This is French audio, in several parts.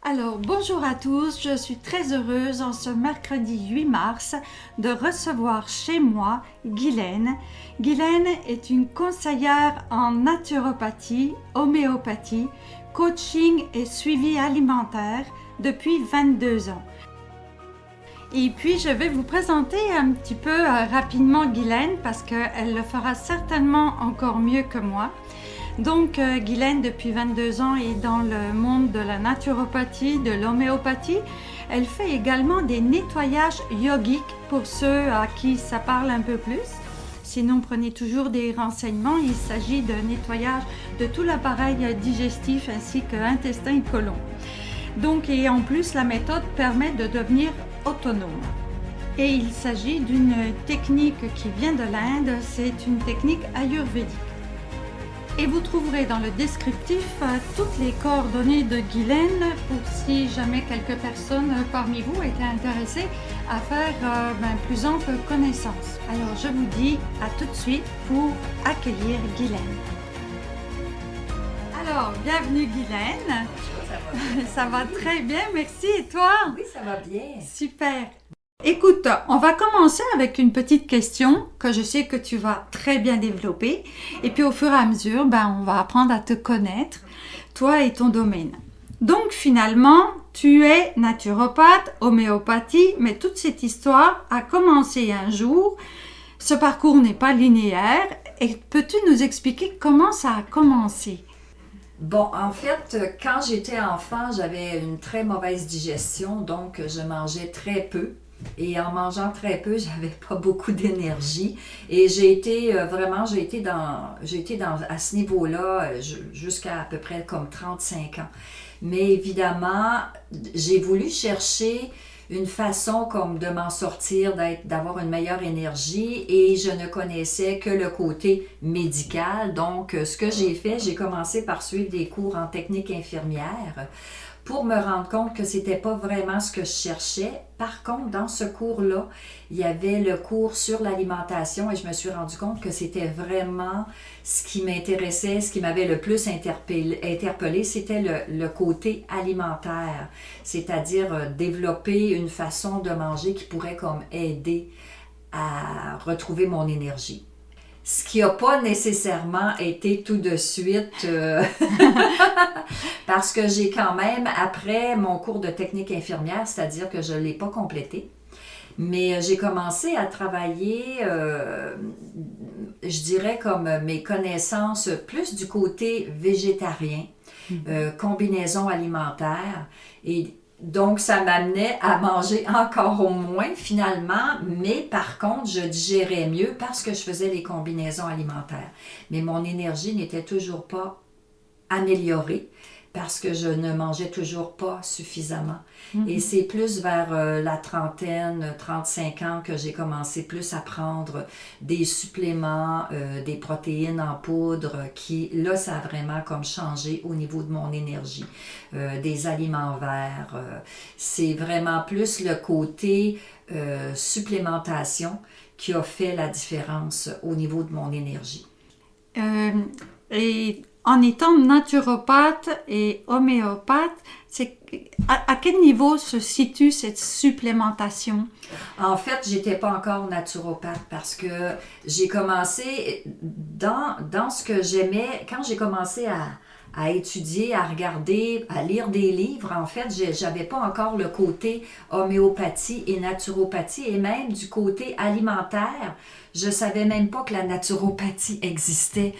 Alors, bonjour à tous, je suis très heureuse en ce mercredi 8 mars de recevoir chez moi Guylaine. Guylaine est une conseillère en naturopathie, homéopathie, coaching et suivi alimentaire depuis 22 ans. Et puis, je vais vous présenter un petit peu rapidement Guylaine parce qu'elle le fera certainement encore mieux que moi. Donc, Guylaine, depuis 22 ans, est dans le monde de la naturopathie, de l'homéopathie. Elle fait également des nettoyages yogiques pour ceux à qui ça parle un peu plus. Sinon, prenez toujours des renseignements. Il s'agit de nettoyage de tout l'appareil digestif ainsi que intestin et côlon. Donc, et en plus, la méthode permet de devenir autonome. Et il s'agit d'une technique qui vient de l'Inde. C'est une technique ayurvédique. Et vous trouverez dans le descriptif toutes les coordonnées de Guylaine pour si jamais quelques personnes parmi vous étaient intéressées à faire plus ample connaissance. Alors je vous dis à tout de suite pour accueillir Guylaine. Alors, bienvenue Guylaine. Ça va très bien, merci. Et toi? Oui, ça va bien. Super. Écoute, on va commencer avec une petite question que je sais que tu vas très bien développer. Et puis au fur et à mesure, on va apprendre à te connaître, toi et ton domaine. Donc finalement, tu es naturopathe, homéopathie, mais toute cette histoire a commencé un jour. Ce parcours n'est pas linéaire. Et peux-tu nous expliquer comment ça a commencé? Bon, en fait, quand j'étais enfant, j'avais une très mauvaise digestion, donc je mangeais très peu. Et en mangeant très peu, j'avais pas beaucoup d'énergie. Et j'ai été à ce niveau-là jusqu'à à peu près comme 35 ans. Mais évidemment, j'ai voulu chercher une façon comme de m'en sortir, d'avoir une meilleure énergie et je ne connaissais que le côté médical. Donc, ce que j'ai fait, j'ai commencé par suivre des cours en technique infirmière pour me rendre compte que c'était pas vraiment ce que je cherchais. Par contre, dans ce cours-là, il y avait le cours sur l'alimentation et je me suis rendu compte que c'était vraiment ce qui m'intéressait, ce qui m'avait le plus interpellé, c'était le côté alimentaire, c'est-à-dire développer une façon de manger qui pourrait comme aider à retrouver mon énergie. Ce qui n'a pas nécessairement été tout de suite, parce que j'ai quand même, après mon cours de technique infirmière, c'est-à-dire que je ne l'ai pas complété, mais j'ai commencé à travailler, je dirais comme mes connaissances plus du côté végétarien, combinaison alimentaire, et donc, ça m'amenait à manger encore au moins finalement, mais par contre, je digérais mieux parce que je faisais les combinaisons alimentaires. Mais mon énergie n'était toujours pas améliorée parce que je ne mangeais toujours pas suffisamment. Et c'est plus vers la trentaine, 35 ans que j'ai commencé plus à prendre des suppléments, des protéines en poudre qui, là, ça a vraiment comme changé au niveau de mon énergie. Des aliments verts. C'est vraiment plus le côté supplémentation qui a fait la différence au niveau de mon énergie. Et en étant naturopathe et homéopathe, à quel niveau se situe cette supplémentation? En fait, j'étais pas encore naturopathe parce que j'ai commencé dans ce que j'aimais, quand j'ai commencé à étudier, à regarder, à lire des livres, en fait, j'avais pas encore le côté homéopathie et naturopathie et même du côté alimentaire. Je savais même pas que la naturopathie existait.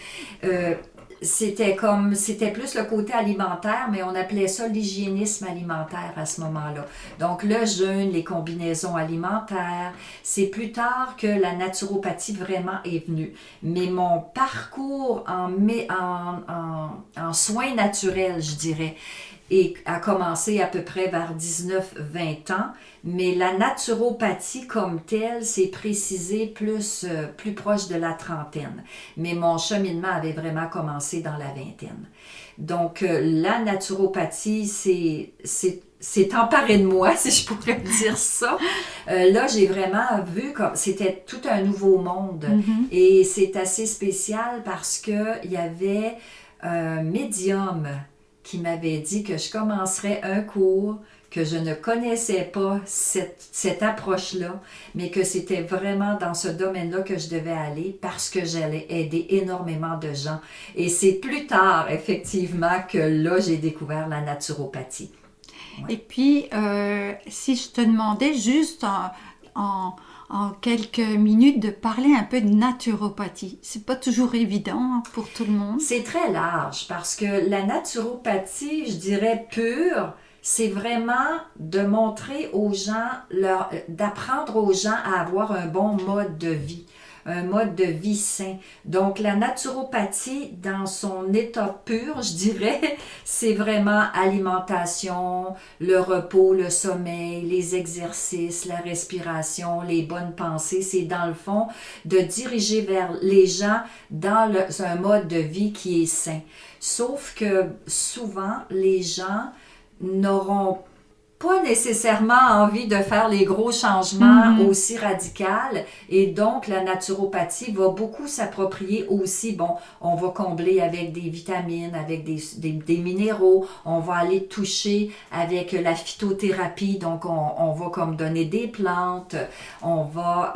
C'était plus le côté alimentaire, mais on appelait ça l'hygiénisme alimentaire à ce moment-là. Donc le jeûne, les combinaisons alimentaires, c'est plus tard que la naturopathie vraiment est venue. Mais mon parcours en soins naturels, je dirais, a commencé à peu près vers 19-20 ans, mais la naturopathie comme telle s'est précisée plus proche de la trentaine. Mais mon cheminement avait vraiment commencé dans la vingtaine. Donc, la naturopathie, c'est emparé de moi, si je pourrais dire ça. Là, j'ai vraiment vu comme c'était tout un nouveau monde. Et c'est assez spécial parce que il y avait un médium qui m'avait dit que je commencerais un cours, que je ne connaissais pas cette approche-là, mais que c'était vraiment dans ce domaine-là que je devais aller parce que j'allais aider énormément de gens. Et c'est plus tard, effectivement, que là, j'ai découvert la naturopathie. Ouais. Et puis, si je te demandais juste en quelques minutes de parler un peu de naturopathie. C'est pas toujours évident pour tout le monde. C'est très large parce que la naturopathie, je dirais pure, c'est vraiment de montrer aux gens, d'apprendre aux gens à avoir un bon mode de vie, un mode de vie sain. Donc, la naturopathie, dans son état pur, je dirais, c'est vraiment alimentation, le repos, le sommeil, les exercices, la respiration, les bonnes pensées. C'est dans le fond de diriger vers les gens dans un mode de vie qui est sain. Sauf que souvent, les gens n'auront pas nécessairement envie de faire les gros changements aussi radicaux et donc la naturopathie va beaucoup s'approprier aussi, bon, on va combler avec des vitamines, avec des minéraux, on va aller toucher avec la phytothérapie, donc on va comme donner des plantes, on va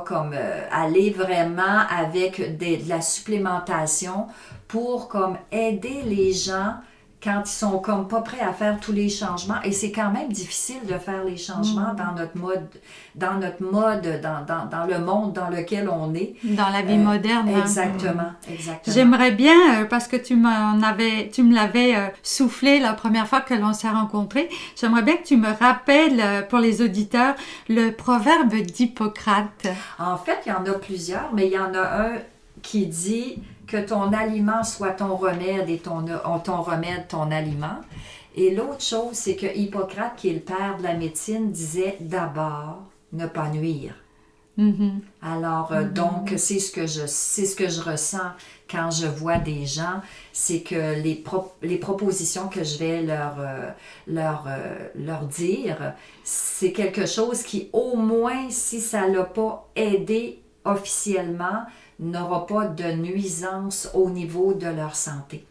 comme aller vraiment avec de la supplémentation pour comme aider les gens quand ils sont comme pas prêts à faire tous les changements. Et c'est quand même difficile de faire les changements dans notre mode, dans le monde dans lequel on est. Dans la vie moderne. Exactement, exactement. J'aimerais bien, parce que tu me l'avais soufflé la première fois que l'on s'est rencontrés, j'aimerais bien que tu me rappelles, pour les auditeurs, le proverbe d'Hippocrate. En fait, il y en a plusieurs, mais il y en a un qui dit que ton aliment soit ton remède et ton remède ton aliment. Et l'autre chose, c'est que Hippocrate, qui est le père de la médecine, disait d'abord ne pas nuire. Alors, donc, c'est ce que je ressens quand je vois des gens, c'est que les propositions que je vais leur dire, c'est quelque chose qui, au moins, si ça l'a pas aidé officiellement, n'aura pas de nuisance au niveau de leur santé.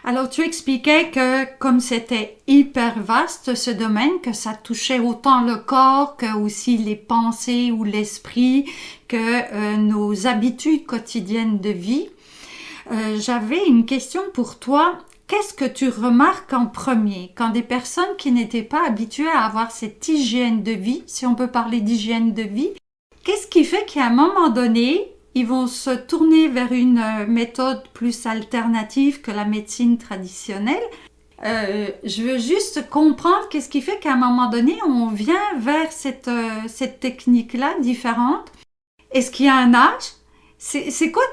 Alors, tu expliquais que comme c'était hyper vaste ce domaine, que ça touchait autant le corps que aussi les pensées ou l'esprit, que nos habitudes quotidiennes de vie. J'avais une question pour toi. Qu'est-ce que tu remarques en premier quand des personnes qui n'étaient pas habituées à avoir cette hygiène de vie, si on peut parler d'hygiène de vie, qu'est-ce qui fait qu'à un moment donné, ils vont se tourner vers une méthode plus alternative que la médecine traditionnelle? Je veux juste comprendre qu'est-ce qui fait qu'à un moment donné, on vient vers cette technique-là différente. Est-ce qu'il y a un âge? C'est quoi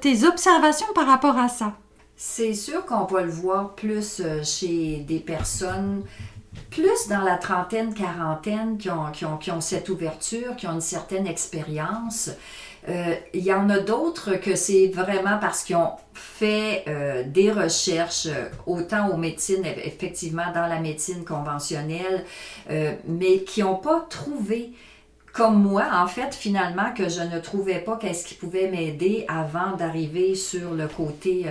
tes observations par rapport à ça? C'est sûr qu'on va le voir plus chez des personnes plus dans la trentaine, quarantaine, qui ont cette ouverture, qui ont une certaine expérience. Il y en a d'autres que c'est vraiment parce qu'ils ont fait des recherches, autant aux médecines, effectivement dans la médecine conventionnelle, mais qui n'ont pas trouvé, comme moi, en fait, finalement, que je ne trouvais pas qu'est-ce qui pouvait m'aider avant d'arriver sur le côté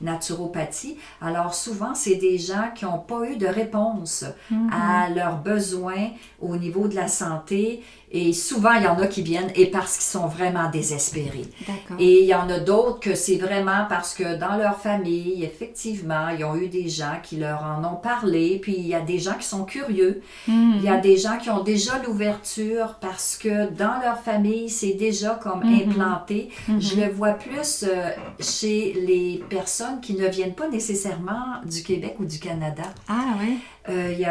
naturopathie. Alors, souvent, c'est des gens qui n'ont pas eu de réponse à leurs besoins au niveau de la santé. Et souvent, il y en a qui viennent et parce qu'ils sont vraiment désespérés. D'accord. Et il y en a d'autres que c'est vraiment parce que dans leur famille, effectivement, ils ont eu des gens qui leur en ont parlé. Puis il y a des gens qui sont curieux. Il y a des gens qui ont déjà l'ouverture parce que dans leur famille, c'est déjà comme implanté. Je le vois plus chez les personnes qui ne viennent pas nécessairement du Québec ou du Canada. Ah oui.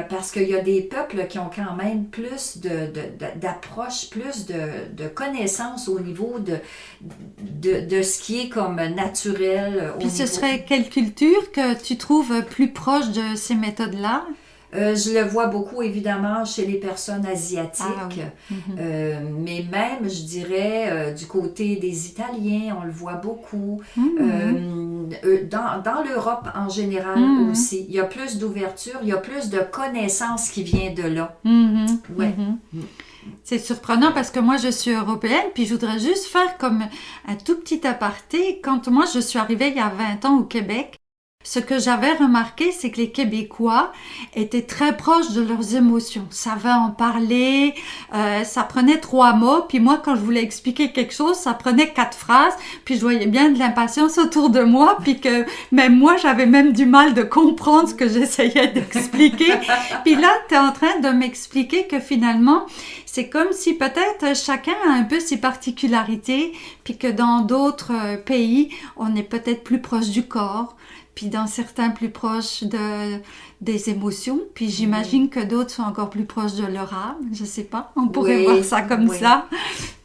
Parce qu'il y a des peuples qui ont quand même plus d'approche, plus de connaissances au niveau de ce qui est comme naturel. Puis ce serait quelle culture que tu trouves plus proche de ces méthodes-là? Je le vois beaucoup, évidemment, chez les personnes asiatiques, mais même, je dirais, du côté des Italiens, on le voit beaucoup. Dans l'Europe en général aussi, il y a plus d'ouverture, il y a plus de connaissances qui vient de là. Ouais. C'est surprenant parce que moi, je suis européenne, puis je voudrais juste faire comme un tout petit aparté. Quand moi, je suis arrivée il y a 20 ans au Québec, Ce que j'avais remarqué, c'est que les Québécois étaient très proches de leurs émotions. Savaient en parler, ça prenait 3 mots, puis moi, quand je voulais expliquer quelque chose, ça prenait 4 phrases, puis je voyais bien de l'impatience autour de moi, puis que même moi, j'avais même du mal de comprendre ce que j'essayais d'expliquer. Puis là, tu es en train de m'expliquer que finalement, c'est comme si peut-être chacun a un peu ses particularités, puis que dans d'autres pays, on est peut-être plus proche du corps, puis dans certains plus proches des émotions, puis j'imagine que d'autres sont encore plus proches de leur âme, je sais pas, on pourrait voir ça comme ça.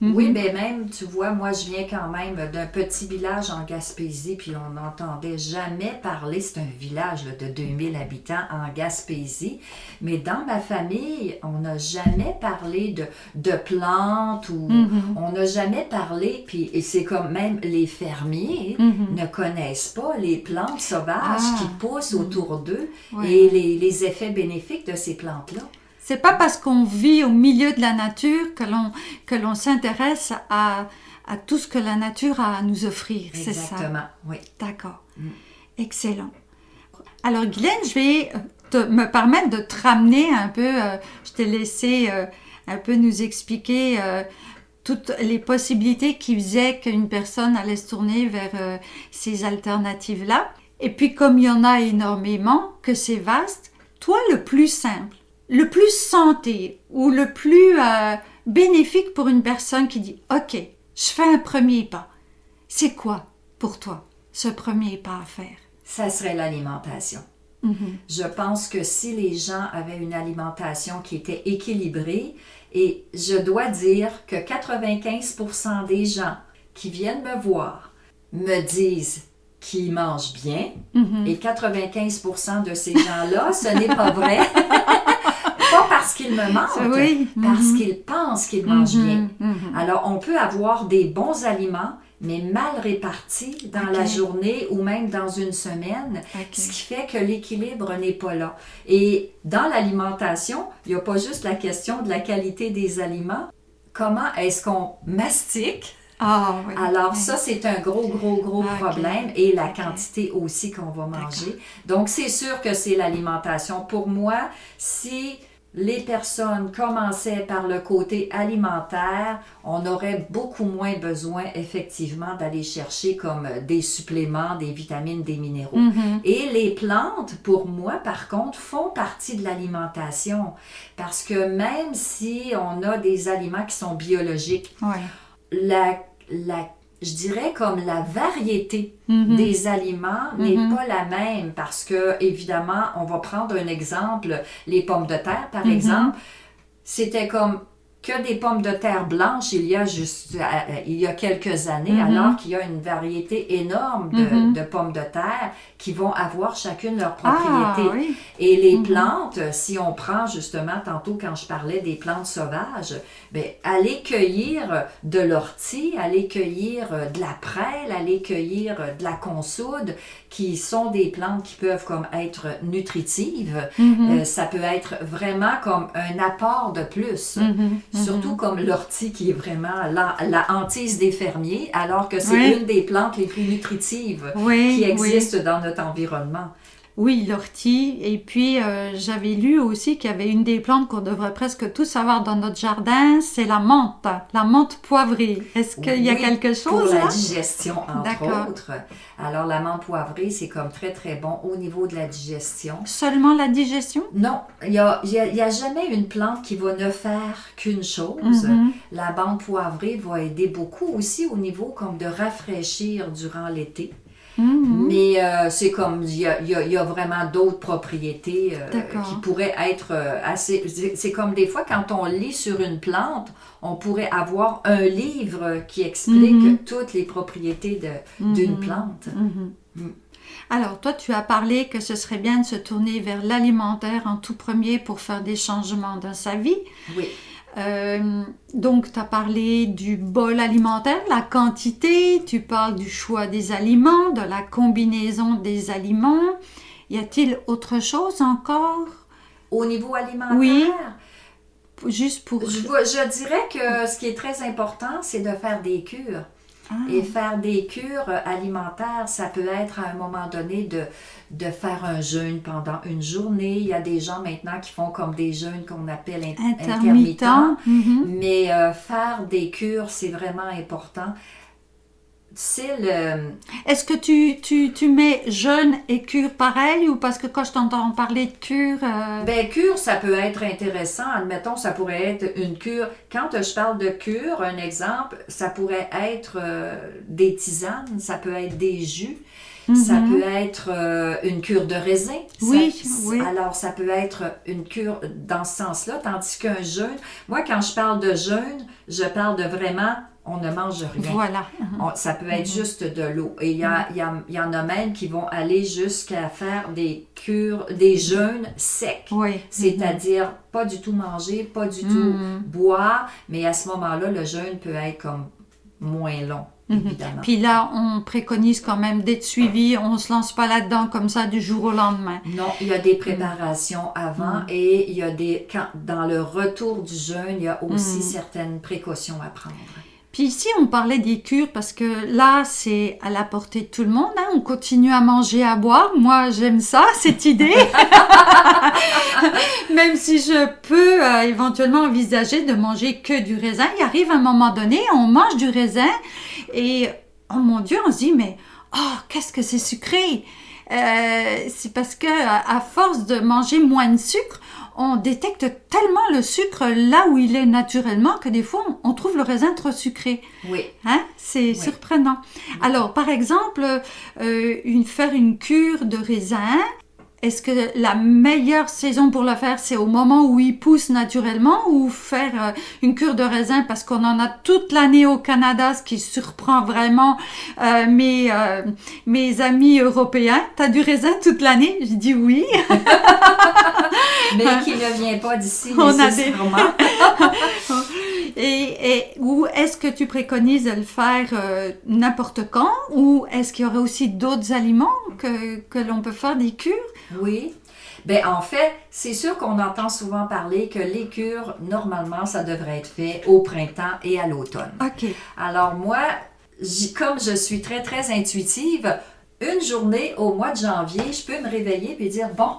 Oui, mais même, tu vois, moi je viens quand même d'un petit village en Gaspésie, puis on n'entendait jamais parler, c'est un village là, de 2000 habitants en Gaspésie, mais dans ma famille, on n'a jamais parlé de plantes, ou on n'a jamais parlé, puis et c'est comme même les fermiers ne connaissent pas les plantes sauvages qui poussent autour d'eux, et les effets bénéfiques de ces plantes-là. C'est pas parce qu'on vit au milieu de la nature que l'on s'intéresse à tout ce que la nature a à nous offrir, c'est ça? Exactement, oui. D'accord. Excellent. Alors, Guylaine, je vais me permettre de te ramener un peu, je t'ai laissé un peu nous expliquer toutes les possibilités qui faisaient qu'une personne allait se tourner vers ces alternatives-là. Et puis, comme il y en a énormément, que c'est vaste, toi, le plus simple, le plus santé ou le plus bénéfique pour une personne qui dit « Ok, je fais un premier pas », c'est quoi pour toi ce premier pas à faire? Ça serait l'alimentation. Je pense que si les gens avaient une alimentation qui était équilibrée, et je dois dire que 95% des gens qui viennent me voir me disent qu'ils mangent bien, et 95% de ces gens-là, ce n'est pas vrai. Pas parce qu'ils me mentent, parce qu'ils pensent qu'ils mangent bien. Alors, on peut avoir des bons aliments, mais mal répartis dans la journée ou même dans une semaine, ce qui fait que l'équilibre n'est pas là. Et dans l'alimentation, il n'y a pas juste la question de la qualité des aliments. Comment est-ce qu'on mastique? Alors ça, c'est un gros problème, et la quantité aussi qu'on va manger. Donc, c'est sûr que c'est l'alimentation. Pour moi, si les personnes commençaient par le côté alimentaire, on aurait beaucoup moins besoin, effectivement, d'aller chercher comme des suppléments, des vitamines, des minéraux. Et les plantes, pour moi, par contre, font partie de l'alimentation. Parce que même si on a des aliments qui sont biologiques, je dirais comme la variété des aliments n'est pas la même, parce que, évidemment, on va prendre un exemple, les pommes de terre, par exemple, c'était comme que des pommes de terre blanches il y a quelques années, alors qu'il y a une variété énorme de pommes de terre qui vont avoir chacune leur propriété. Et les plantes, si on prend justement, tantôt quand je parlais des plantes sauvages, bien, aller cueillir de l'ortie, aller cueillir de la prêle, aller cueillir de la consoude, qui sont des plantes qui peuvent comme être nutritives. Ça peut être vraiment comme un apport de plus. Surtout comme l'ortie qui est vraiment la hantise des fermiers, alors que c'est une des plantes les plus nutritives qui existent dans notre environnement. Oui, l'ortie. Et puis, j'avais lu aussi qu'il y avait une des plantes qu'on devrait presque tous avoir dans notre jardin, c'est la menthe poivrée. Est-ce qu'il y a quelque chose pour là? La digestion, entre autres. Alors, la menthe poivrée, c'est comme très, très bon au niveau de la digestion. Seulement la digestion? Non, il y a jamais une plante qui va ne faire qu'une chose. La menthe poivrée va aider beaucoup aussi au niveau comme de rafraîchir durant l'été. Mais c'est comme, il y a vraiment d'autres propriétés qui pourraient être assez... C'est comme des fois, quand on lit sur une plante, on pourrait avoir un livre qui explique toutes les propriétés d'une plante. Alors, toi, tu as parlé que ce serait bien de se tourner vers l'alimentaire en tout premier pour faire des changements dans sa vie. Oui. Donc, tu as parlé du bol alimentaire, la quantité, tu parles du choix des aliments, de la combinaison des aliments. Y a-t-il autre chose encore? Au niveau alimentaire? Oui, juste pour... Je dirais que ce qui est très important, c'est de faire des cures. Et faire des cures alimentaires, ça peut être à un moment donné de faire un jeûne pendant une journée. Il y a des gens maintenant qui font comme des jeûnes qu'on appelle intermittents. Mais faire des cures, c'est vraiment important. Est-ce que tu mets jeûne et cure pareil ou parce que quand je t'entends parler de cure... Ben, cure, ça peut être intéressant. Admettons, ça pourrait être une cure. Quand je parle de cure, un exemple, ça pourrait être des tisanes, ça peut être des jus. Ça peut être une cure de raisin. Oui. Alors, ça peut être une cure dans ce sens-là, tandis qu'un jeûne, moi, quand je parle de jeûne, je parle de vraiment, on ne mange rien. Voilà. Ça peut être juste de l'eau. Et il y en a même qui vont aller jusqu'à faire des cures, des jeûnes secs. Oui. C'est-à-dire pas du tout manger, pas du tout boire, mais à ce moment-là, le jeûne peut être comme moins long. Évidemment. Puis là, on préconise quand même d'être suivi. On ne se lance pas là-dedans comme ça du jour au lendemain. Non, il y a des préparations avant et il y a dans le retour du jeûne, il y a aussi certaines précautions à prendre. Puis ici, on parlait des cures parce que là, c'est à la portée de tout le monde. On continue à manger, à boire. Moi, j'aime ça, cette idée. Même si je peux éventuellement envisager de manger que du raisin. Il arrive un moment donné, on mange du raisin et, oh mon Dieu, on se dit, mais qu'est-ce que c'est sucré! C'est parce que à force de manger moins de sucre, on détecte tellement le sucre là où il est naturellement que des fois, on trouve le raisin trop sucré. Oui. C'est surprenant. Alors, par exemple, faire une cure de raisin, est-ce que la meilleure saison pour le faire, c'est au moment où il pousse naturellement ou faire une cure de raisin parce qu'on en a toute l'année au Canada, ce qui surprend vraiment mes amis européens. T'as du raisin toute l'année? Je dis oui. Mais qui ne vient pas d'ici nécessairement. Ou est-ce que tu préconises de le faire n'importe quand ou est-ce qu'il y aurait aussi d'autres aliments que l'on peut faire des cures? Oui. Ben en fait, c'est sûr qu'on entend souvent parler que les cures, normalement, ça devrait être fait au printemps et à l'automne. OK. Alors moi, comme je suis très, très intuitive, une journée au mois de janvier, je peux me réveiller et dire, bon,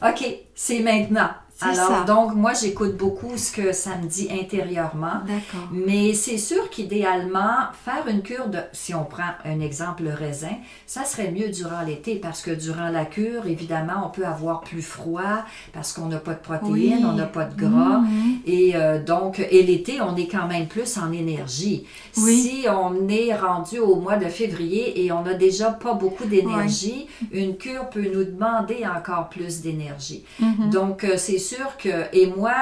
OK, c'est maintenant. Alors, donc, moi, j'écoute beaucoup ce que ça me dit intérieurement. D'accord. Mais c'est sûr qu'idéalement, faire une cure si on prend un exemple, le raisin, ça serait mieux durant l'été parce que durant la cure, évidemment, on peut avoir plus froid parce qu'on n'a pas de protéines, on n'a pas de gras. Et et l'été, on est quand même plus en énergie. Oui. Si on est rendu au mois de février et on n'a déjà pas beaucoup d'énergie, une cure peut nous demander encore plus d'énergie. Donc, c'est sûr que, et moi,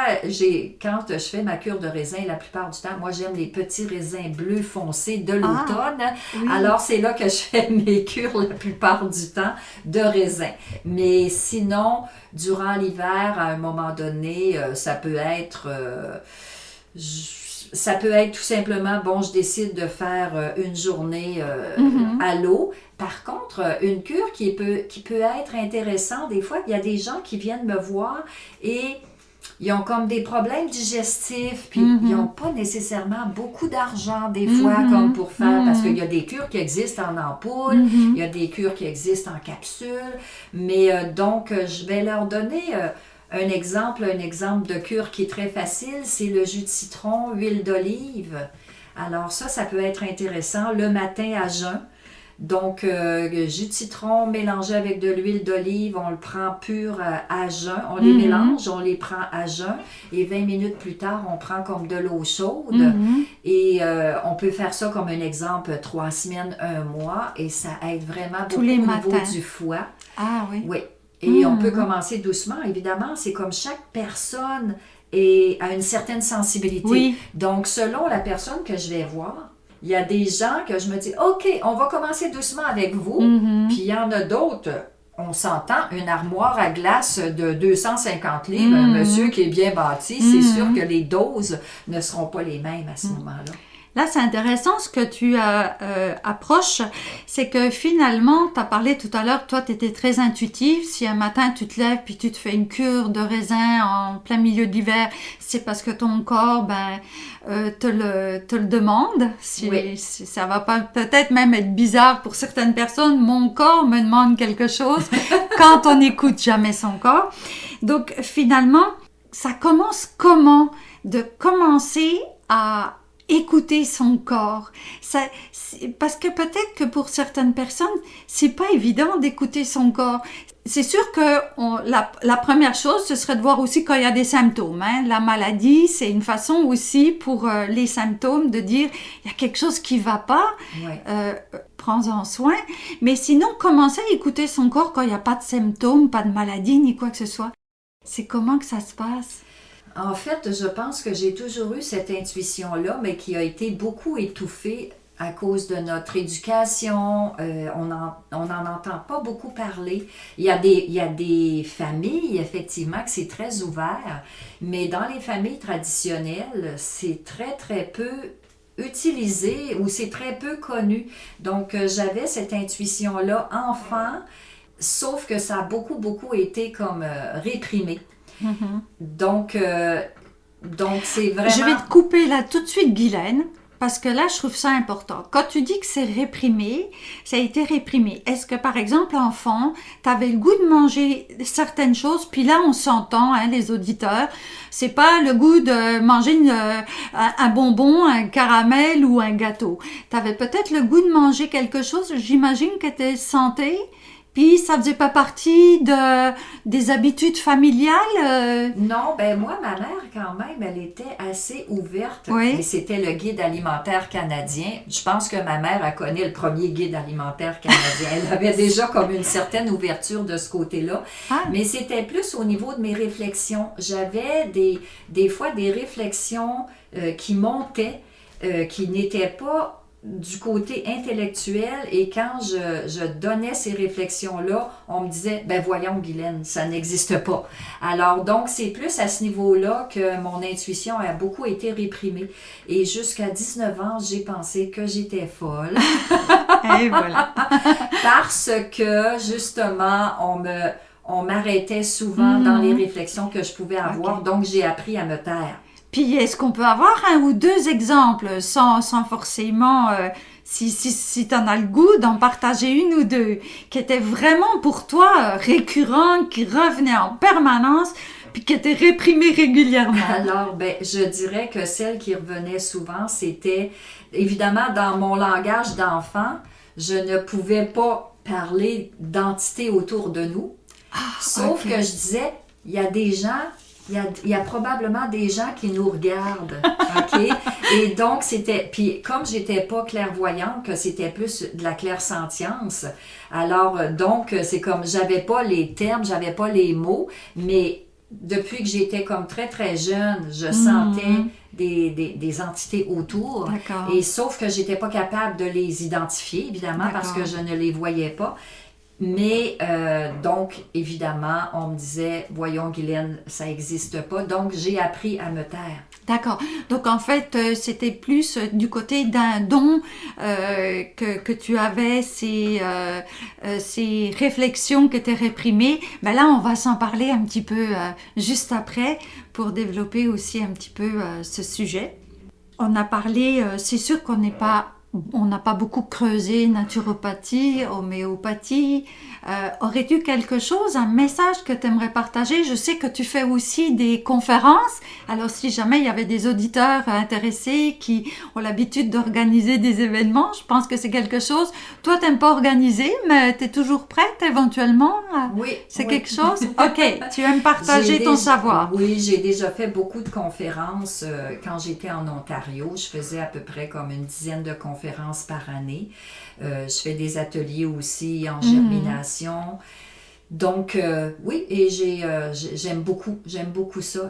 quand je fais ma cure de raisin, la plupart du temps, moi, j'aime les petits raisins bleus foncés de l'automne. Oui. Alors, c'est là que je fais mes cures la plupart du temps de raisin. Mais sinon, durant l'hiver, à un moment donné, ça peut être tout simplement, bon, je décide de faire une journée à l'eau. Par contre, une cure qui peut être intéressante, des fois, il y a des gens qui viennent me voir et ils ont comme des problèmes digestifs, puis ils n'ont pas nécessairement beaucoup d'argent des fois comme pour faire, parce qu'il y a des cures qui existent en ampoule, il y a des cures qui existent en capsule, mais donc, je vais leur donner... Un exemple de cure qui est très facile, c'est le jus de citron, huile d'olive. Alors ça peut être intéressant le matin à jeun. Donc, jus de citron mélangé avec de l'huile d'olive, on le prend pur à jeun. On les mélange, on les prend à jeun. Et 20 minutes plus tard, on prend comme de l'eau chaude. Et on peut faire ça comme un exemple 3 semaines, 1 mois. Et ça aide vraiment beaucoup au niveau du foie. Ah oui? Oui. Et on peut commencer doucement. Évidemment, c'est comme chaque personne a une certaine sensibilité. Oui. Donc, selon la personne que je vais voir, il y a des gens que je me dis, OK, on va commencer doucement avec vous. Puis il y en a d'autres, on s'entend, une armoire à glace de 250 livres, un monsieur qui est bien bâti, c'est sûr que les doses ne seront pas les mêmes à ce moment-là. Là, c'est intéressant ce que tu approches, c'est que finalement, tu as parlé tout à l'heure, toi, tu étais très intuitive. Si un matin, tu te lèves puis tu te fais une cure de raisin en plein milieu de l'hiver, c'est parce que ton corps te le demande. Oui. Ça va pas peut-être même être bizarre pour certaines personnes. Mon corps me demande quelque chose quand on n'écoute jamais son corps. Donc, finalement, ça commence comment? De commencer à écouter son corps. Parce que peut-être que pour certaines personnes, c'est pas évident d'écouter son corps. C'est sûr que la première chose, ce serait de voir aussi quand il y a des symptômes. Hein. La maladie, c'est une façon aussi pour les symptômes de dire il y a quelque chose qui va pas. Ouais. Prends-en soin. Mais sinon, commencer à écouter son corps quand il n'y a pas de symptômes, pas de maladie, ni quoi que ce soit. C'est comment que ça se passe? En fait, je pense que j'ai toujours eu cette intuition-là, mais qui a été beaucoup étouffée à cause de notre éducation. On n'en entend pas beaucoup parler. Il y a des familles, effectivement, que c'est très ouvert, mais dans les familles traditionnelles, c'est très, très peu utilisé ou c'est très peu connu. Donc, j'avais cette intuition-là enfant, sauf que ça a beaucoup, beaucoup été comme réprimé. Mm-hmm. Donc, c'est vraiment... Je vais te couper là tout de suite, Guylaine, parce que là, je trouve ça important. Quand tu dis que c'est réprimé, ça a été réprimé. Est-ce que, par exemple, enfant, tu avais le goût de manger certaines choses, puis là, on s'entend, hein, les auditeurs, c'est pas le goût de manger un bonbon, un caramel ou un gâteau. Tu avais peut-être le goût de manger quelque chose, j'imagine que tu es santé. Puis, ça faisait pas partie des habitudes familiales? Non, ben moi, ma mère, quand même, elle était assez ouverte. Oui. Et c'était le guide alimentaire canadien. Je pense que ma mère a connu le premier guide alimentaire canadien. Elle avait déjà comme une certaine ouverture de ce côté-là. Ah. Mais c'était plus au niveau de mes réflexions. J'avais des fois des réflexions qui montaient, qui n'étaient pas du côté intellectuel, et quand je donnais ces réflexions-là, on me disait, ben voyons Guylaine, ça n'existe pas. Alors donc c'est plus à ce niveau-là que mon intuition a beaucoup été réprimée. Et jusqu'à 19 ans, j'ai pensé que j'étais folle. Et voilà. Parce que justement, on m'arrêtait souvent dans les réflexions que je pouvais avoir, donc j'ai appris à me taire. Puis, est-ce qu'on peut avoir un ou deux exemples sans forcément, si tu en as le goût, d'en partager une ou deux, qui étaient vraiment pour toi récurrents, qui revenaient en permanence, puis qui étaient réprimées régulièrement? Alors, ben, je dirais que celle qui revenait souvent, c'était, évidemment, dans mon langage d'enfant, je ne pouvais pas parler d'entités autour de nous, sauf que je disais, il y a des gens... Il y a probablement des gens qui nous regardent, OK? Et donc, c'était... Puis, comme j'étais pas clairvoyante, que c'était plus de la clairsentience, alors, donc, c'est comme... J'avais pas les termes, j'avais pas les mots, mais depuis que j'étais comme très, très jeune, je sentais des entités autour. D'accord. Et sauf que j'étais pas capable de les identifier, évidemment, parce que je ne les voyais pas. Mais donc, évidemment, on me disait, voyons Guylaine, ça n'existe pas. Donc, j'ai appris à me taire. D'accord. Donc, en fait, c'était plus du côté d'un don que tu avais, ces réflexions qui étaient réprimées. Ben là, on va s'en parler un petit peu juste après pour développer aussi un petit peu ce sujet. On a parlé, c'est sûr qu'on n'a pas beaucoup creusé naturopathie, homéopathie. Aurais-tu quelque chose, un message que tu aimerais partager? Je sais que tu fais aussi des conférences. Alors, si jamais il y avait des auditeurs intéressés qui ont l'habitude d'organiser des événements, je pense que c'est quelque chose. Toi, tu n'aimes pas organiser, mais tu es toujours prête éventuellement? Oui. C'est quelque chose? OK. Tu aimes partager ton savoir. Oui, j'ai déjà fait beaucoup de conférences. Quand j'étais en Ontario, je faisais à peu près comme une dizaine de conférences par année. Je fais des ateliers aussi en germination. Donc, oui, et j'aime beaucoup ça.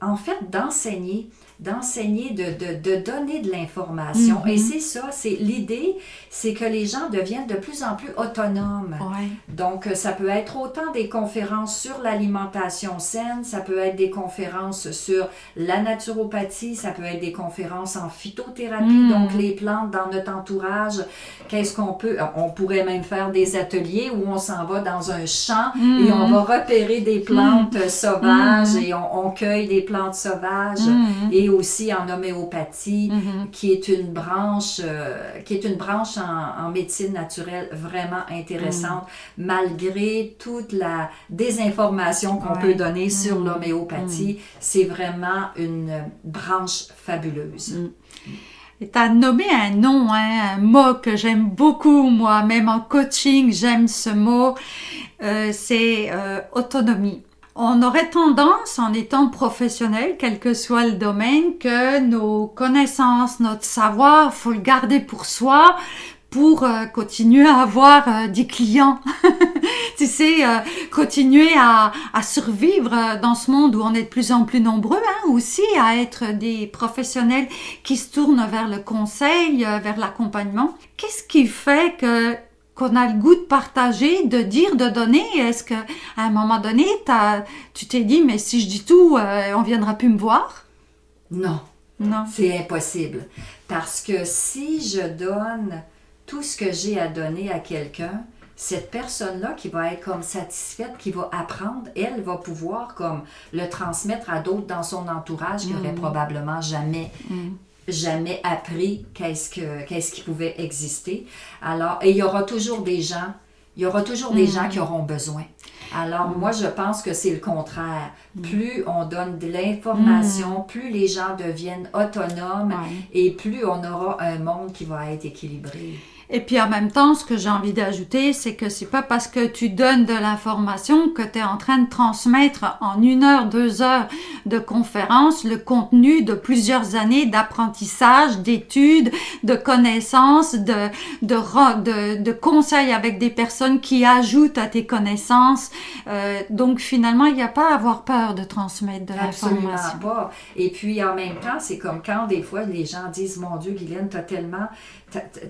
en fait, d'enseigner, de donner de l'information. Et c'est ça, c'est l'idée, c'est que les gens deviennent de plus en plus autonomes. Ouais. Donc, ça peut être autant des conférences sur l'alimentation saine, ça peut être des conférences sur la naturopathie, ça peut être des conférences en phytothérapie, donc les plantes dans notre entourage, qu'est-ce qu'on peut... On pourrait même faire des ateliers où on s'en va dans un champ et on va repérer des plantes sauvages et on cueille des plantes sauvages et aussi en homéopathie qui est une branche en médecine naturelle vraiment intéressante malgré toute la désinformation qu'on peut donner sur l'homéopathie. C'est vraiment une branche fabuleuse. Et tu as nommé un nom, hein, un mot que j'aime beaucoup, moi, même en coaching, j'aime ce mot, c'est autonomie. On aurait tendance, en étant professionnel, quel que soit le domaine, que nos connaissances, notre savoir, faut le garder pour soi pour continuer à avoir des clients. Tu sais, continuer à survivre dans ce monde où on est de plus en plus nombreux, hein, aussi à être des professionnels qui se tournent vers le conseil, vers l'accompagnement. Qu'est-ce qui fait qu'on a le goût de partager, de dire, de donner? Est-ce qu'à un moment donné, tu t'es dit, mais si je dis tout, on viendra plus me voir? Non. Non. C'est impossible. Parce que si je donne tout ce que j'ai à donner à quelqu'un, cette personne-là qui va être comme satisfaite, qui va apprendre, elle va pouvoir comme le transmettre à d'autres dans son entourage qui n'auraient probablement jamais appris qu'est-ce qui pouvait exister. Alors, et il y aura toujours des gens qui auront besoin. Alors, moi, je pense que c'est le contraire. Plus on donne de l'information, plus les gens deviennent autonomes et plus on aura un monde qui va être équilibré. Et puis en même temps, ce que j'ai envie d'ajouter, c'est que c'est pas parce que tu donnes de l'information que tu es en train de transmettre en 1 heure, 2 heures de conférence le contenu de plusieurs années d'apprentissage, d'études, de connaissances, de conseils avec des personnes qui ajoutent à tes connaissances. Donc finalement, il n'y a pas à avoir peur de transmettre de l'information. Absolument pas. Et puis en même temps, c'est comme quand des fois les gens disent « Mon Dieu, Guylaine,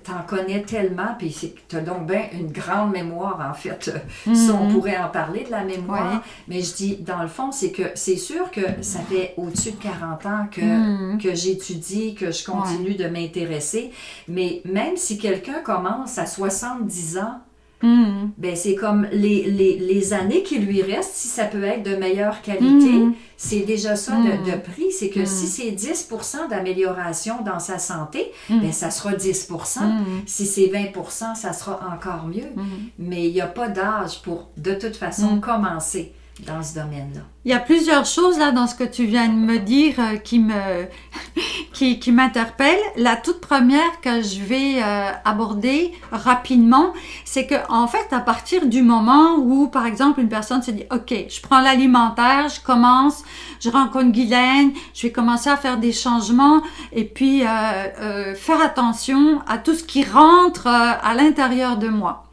t'en connais tellement, puis t'as donc bien une grande mémoire, en fait. Si on pourrait en parler de la mémoire. Mais je dis, dans le fond, c'est sûr que ça fait au-dessus de 40 ans que j'étudie, que je continue de m'intéresser. Mais même si quelqu'un commence à 70 ans, ben c'est comme les années qui lui restent, si ça peut être de meilleure qualité, c'est déjà ça de prix. C'est que si c'est 10% d'amélioration dans sa santé, ben ça sera 10%. Si c'est 20%, ça sera encore mieux. Mais il n'y a pas d'âge pour, de toute façon, commencer dans ce domaine-là. Il y a plusieurs choses là dans ce que tu viens de me dire qui m'interpellent. La toute première que je vais aborder rapidement, c'est que en fait à partir du moment où par exemple une personne se dit OK, je prends l'alimentaire, je rencontre Guylaine, je vais commencer à faire des changements et puis faire attention à tout ce qui rentre à l'intérieur de moi.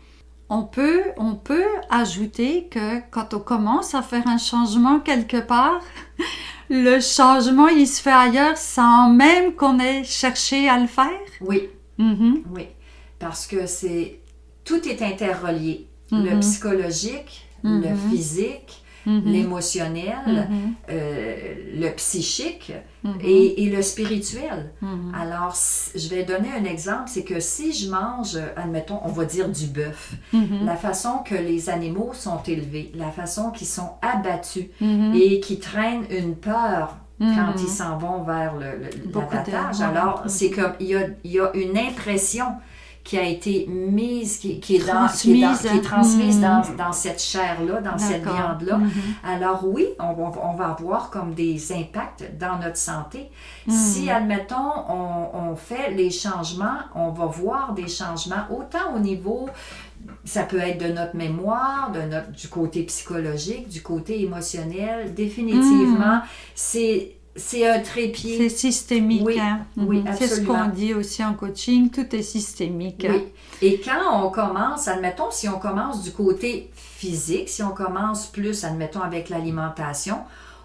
On peut ajouter que quand on commence à faire un changement quelque part, le changement, il se fait ailleurs sans même qu'on ait cherché à le faire. Oui, oui, parce que tout est interrelié. Le psychologique, le physique, l'émotionnel, le psychique et le spirituel. Alors, je vais donner un exemple, c'est que si je mange, admettons, on va dire du bœuf, la façon que les animaux sont élevés, la façon qu'ils sont abattus et qui traînent une peur quand ils s'en vont vers l'abattage. Alors, c'est comme, il y a une impression qui a été mise, qui est transmise dans cette chair-là, dans cette viande-là. Alors oui, on va avoir comme des impacts dans notre santé. Si, admettons, on fait les changements, on va voir des changements autant au niveau, ça peut être de notre mémoire, du côté psychologique, du côté émotionnel. Définitivement, c'est un trépied. C'est systémique. Oui, hein? Oui, absolument. C'est ce qu'on dit aussi en coaching, tout est systémique. Oui. Et quand on commence, admettons, si on commence du côté physique, si on commence plus, admettons, avec l'alimentation,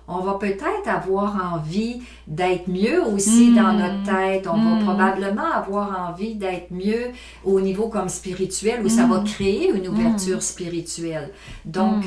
on va peut-être avoir envie d'être mieux aussi dans notre tête. On va probablement avoir envie d'être mieux au niveau comme spirituel, où ça va créer une ouverture spirituelle. Donc,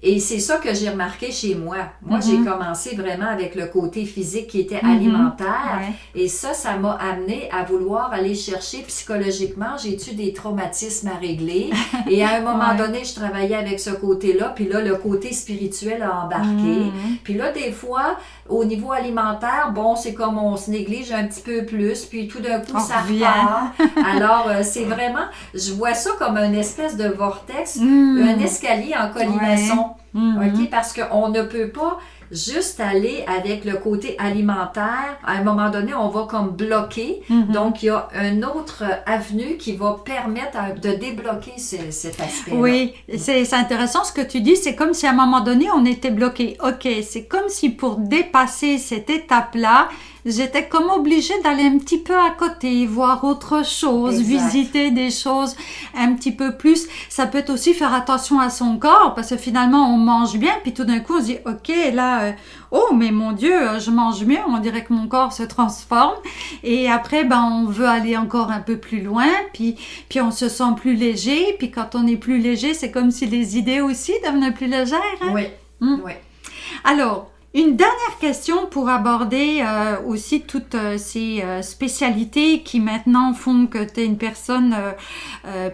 et c'est ça que j'ai remarqué chez moi. Moi, j'ai commencé vraiment avec le côté physique qui était alimentaire. Et ça m'a amené à vouloir aller chercher psychologiquement. J'ai-tu des traumatismes à régler? Et à un moment donné, je travaillais avec ce côté-là. Puis là, le côté spirituel a embarqué. Puis là, des fois, au niveau alimentaire, bon, c'est comme on se néglige un petit peu plus. Puis tout d'un coup, ça repart. Alors, c'est vraiment, je vois ça comme une espèce de vortex, un escalier en colimaçon. OK? Parce qu'on ne peut pas juste aller avec le côté alimentaire. À un moment donné, on va comme bloquer. Donc, il y a une autre avenue qui va permettre de débloquer cet aspect-là. Oui, c'est intéressant ce que tu dis. C'est comme si à un moment donné, on était bloqué. OK, c'est comme si pour dépasser cette étape-là, j'étais comme obligée d'aller un petit peu à côté, voir autre chose, visiter des choses un petit peu plus. Ça peut être aussi faire attention à son corps, parce que finalement, on mange bien, puis tout d'un coup, on se dit, OK, là, oh, mais mon Dieu, je mange mieux, on dirait que mon corps se transforme. Et après, on veut aller encore un peu plus loin, puis on se sent plus léger. Puis quand on est plus léger, c'est comme si les idées aussi devenaient plus légères. Hein? Oui, oui. Alors, une dernière question pour aborder aussi toutes ces spécialités qui maintenant font que tu es une personne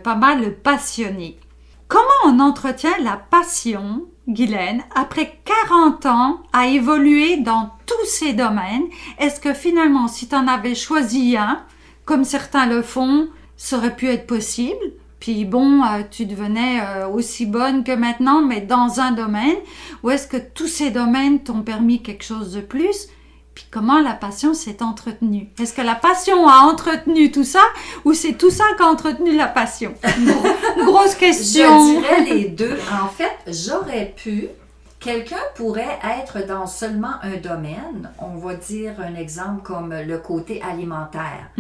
pas mal passionnée. Comment on entretient la passion, Guylaine, après 40 ans à évoluer dans tous ces domaines? Est-ce que finalement, si tu en avais choisi un, comme certains le font, ça aurait pu être possible? Puis bon, tu devenais aussi bonne que maintenant, mais dans un domaine, ou est-ce que tous ces domaines t'ont permis quelque chose de plus? Puis comment la passion s'est entretenue? Est-ce que la passion a entretenu tout ça, ou c'est tout ça qui a entretenu la passion? Une grosse question. Je dirais les deux. En fait, j'aurais pu... Quelqu'un pourrait être dans seulement un domaine, on va dire un exemple comme le côté alimentaire.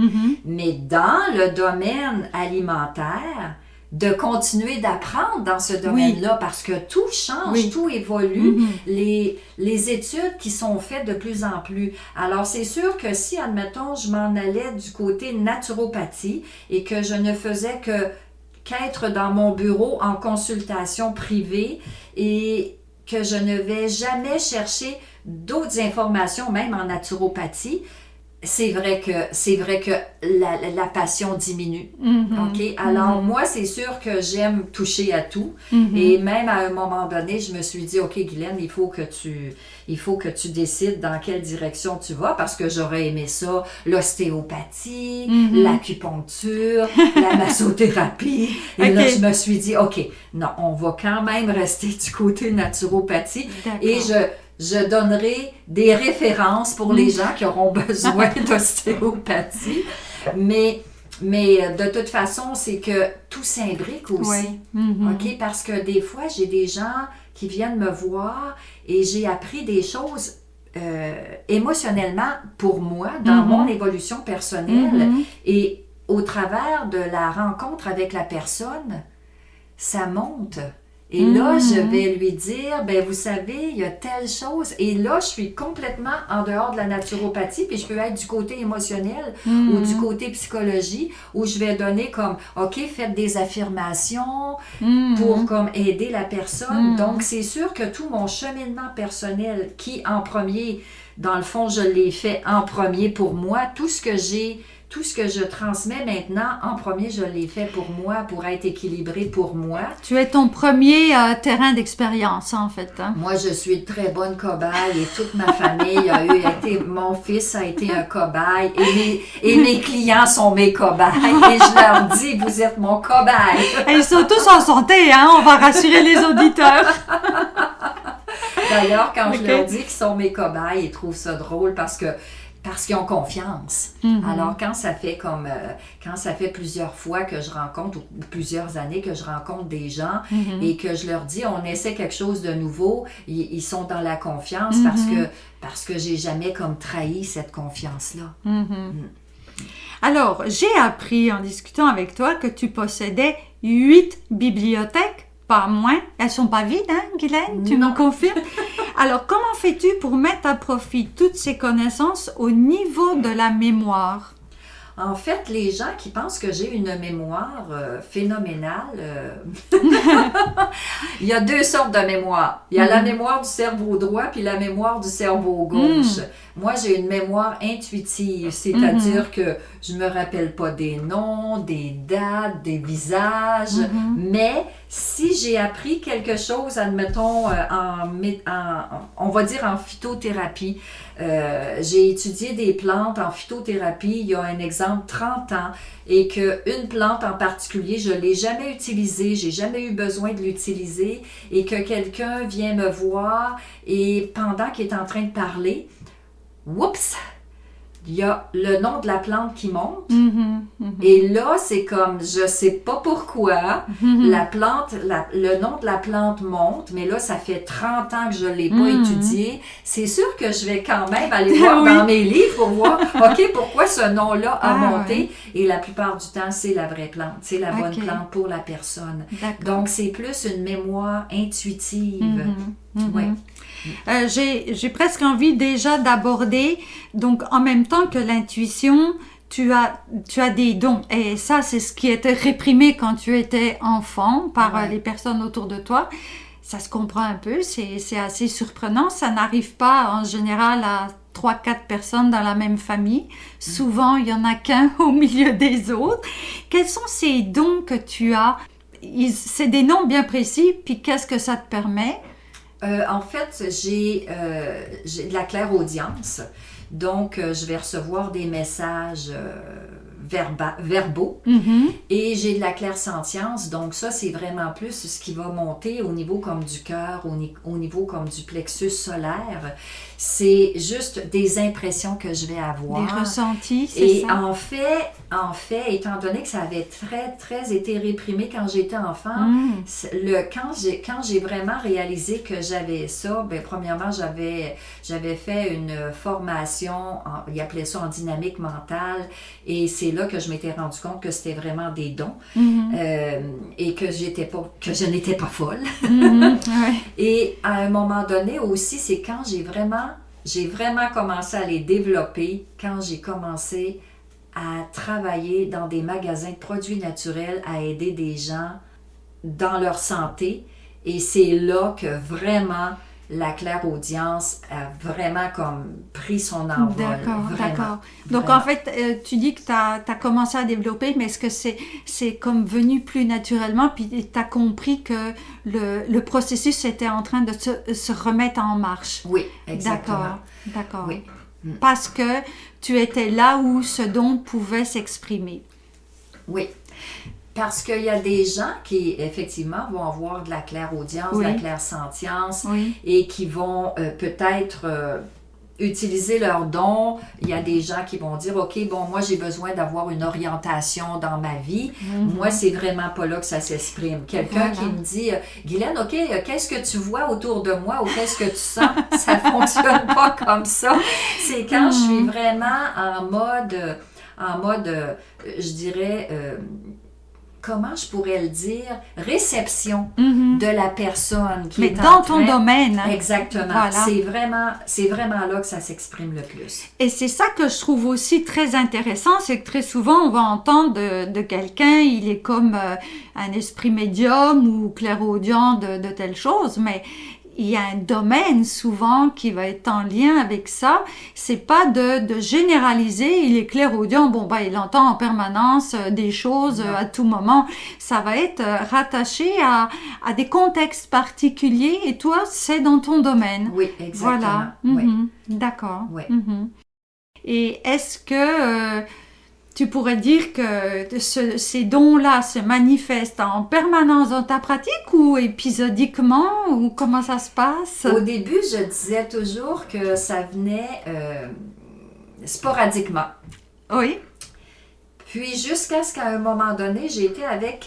Mais dans le domaine alimentaire, de continuer d'apprendre dans ce domaine-là, parce que tout change, tout évolue, les études qui sont faites de plus en plus. Alors, c'est sûr que si, admettons, je m'en allais du côté naturopathie et que je ne faisais qu'être dans mon bureau en consultation privée et que je ne vais jamais chercher d'autres informations, même en naturopathie, c'est vrai que la passion diminue. OK? Alors, moi, c'est sûr que j'aime toucher à tout. Et même à un moment donné, je me suis dit, OK, Guylaine, il faut que tu décides dans quelle direction tu vas, parce que j'aurais aimé ça, l'ostéopathie, l'acupuncture, la massothérapie. Et là, je me suis dit, OK, non, on va quand même rester du côté naturopathie. Et je donnerai des références pour les gens qui auront besoin d'ostéopathie. Mais de toute façon, c'est que tout s'imbrique aussi. OK? Parce que des fois, j'ai des gens qui viennent me voir et j'ai appris des choses émotionnellement pour moi, dans mon évolution personnelle. Et au travers de la rencontre avec la personne, ça monte. Et là, je vais lui dire, vous savez, il y a telle chose. Et là, je suis complètement en dehors de la naturopathie, puis je peux être du côté émotionnel ou du côté psychologie, où je vais donner comme, OK, faites des affirmations pour comme aider la personne. Donc, c'est sûr que tout mon cheminement personnel, qui en premier, dans le fond, je l'ai fait en premier pour moi, tout ce que je transmets maintenant, en premier, je l'ai fait pour moi, pour être équilibré pour moi. Tu es ton premier terrain d'expérience, en fait. Hein? Moi, je suis une très bonne cobaye et toute ma famille mon fils a été un cobaye et mes clients sont mes cobayes. Et je leur dis, vous êtes mon cobaye. Et ils sont tous en santé, hein? On va rassurer les auditeurs. D'ailleurs, quand je leur dis qu'ils sont mes cobayes, ils trouvent ça drôle parce qu'ils ont confiance. Alors, quand ça fait plusieurs fois que je rencontre, ou plusieurs années que je rencontre des gens et que je leur dis, on essaie quelque chose de nouveau, ils sont dans la confiance parce que j'ai jamais comme trahi cette confiance-là. Alors, j'ai appris en discutant avec toi que tu possédais 8 bibliothèques, pas moins. Elles sont pas vides, hein, Guylaine? Tu me confirmes? Alors, comment fais-tu pour mettre à profit toutes ces connaissances au niveau de la mémoire? En fait, les gens qui pensent que j'ai une mémoire phénoménale, il y a 2 sortes de mémoire. Il y a la mémoire du cerveau droit puis la mémoire du cerveau gauche. Moi, j'ai une mémoire intuitive, c'est-à-dire que je me rappelle pas des noms, des dates, des visages, mais si j'ai appris quelque chose, admettons, on va dire en phytothérapie, j'ai étudié des plantes en phytothérapie il y a un exemple 30 ans et qu'une plante en particulier, je ne l'ai jamais utilisée, j'ai jamais eu besoin de l'utiliser et que quelqu'un vient me voir et pendant qu'il est en train de parler, oups! Il y a le nom de la plante qui monte. Et là, c'est comme, je sais pas pourquoi, la plante, le nom de la plante monte, mais là, ça fait 30 ans que je l'ai pas étudié. C'est sûr que je vais quand même aller voir dans mes livres pour voir, OK, pourquoi ce nom-là a monté. Et la plupart du temps, c'est la vraie plante. C'est la bonne plante pour la personne. Donc, c'est plus une mémoire intuitive. Ouais. J'ai presque envie déjà d'aborder, donc en même temps que l'intuition, tu as des dons. Et ça, c'est ce qui était réprimé quand tu étais enfant par les personnes autour de toi. Ça se comprend un peu, c'est assez surprenant. Ça n'arrive pas en général à 3-4 personnes dans la même famille. Souvent, il y en a qu'un au milieu des autres. Quels sont ces dons que tu as? C'est des noms bien précis, puis qu'est-ce que ça te permet? En fait, j'ai de la clairaudience. Donc, je vais recevoir des messages verbaux et j'ai de la clairsentience. Donc, ça, c'est vraiment plus ce qui va monter au niveau comme du cœur, au niveau comme du plexus solaire. C'est juste des impressions que je vais avoir. Des ressentis, c'est et ça? En fait, étant donné que ça avait très, très été réprimé quand j'étais enfant, quand j'ai vraiment réalisé que j'avais ça, ben, premièrement, j'avais fait une formation, ils appelaient ça en dynamique mentale, et c'est là que je m'étais rendu compte que c'était vraiment des dons et que je n'étais pas folle. Et à un moment donné aussi, c'est quand j'ai vraiment commencé à les développer, quand j'ai commencé à travailler dans des magasins de produits naturels, à aider des gens dans leur santé. Et c'est là que vraiment la clairaudience a vraiment comme pris son envol. D'accord. Donc, en fait, tu dis que tu as commencé à développer, mais est-ce que c'est comme venu plus naturellement, puis tu as compris que le processus était en train de se remettre en marche? Oui, exactement. D'accord. Oui. Parce que tu étais là où ce don pouvait s'exprimer. Oui. Parce qu'il y a des gens qui, effectivement, vont avoir de la clairaudience, de la clairsentience et qui vont peut-être utiliser leurs dons. Il y a des gens qui vont dire, OK, bon, moi, j'ai besoin d'avoir une orientation dans ma vie. Moi, c'est vraiment pas là que ça s'exprime. Quelqu'un qui me dit, Guylaine, OK, qu'est-ce que tu vois autour de moi ou qu'est-ce que tu sens? Ça fonctionne pas comme ça. C'est quand je suis vraiment en mode, je dirais... comment je pourrais le dire, réception de la personne qui est en train... Mais dans ton domaine. Exactement. Voilà. C'est vraiment là que ça s'exprime le plus. Et c'est ça que je trouve aussi très intéressant, c'est que très souvent, on va entendre de quelqu'un, il est comme un esprit médium ou clairaudient de telle chose, mais... il y a un domaine souvent qui va être en lien avec ça. C'est pas de généraliser. Il est clairaudient, bon ben il entend en permanence des choses à tout moment. Ça va être rattaché à des contextes particuliers et toi c'est dans ton domaine. Oui, exactement. Voilà. D'accord. Oui. Et est-ce que tu pourrais dire que ces dons-là se manifestent en permanence dans ta pratique ou épisodiquement ou comment ça se passe? Au début, je disais toujours que ça venait sporadiquement. Oui. Puis jusqu'à ce qu'à un moment donné, j'étais avec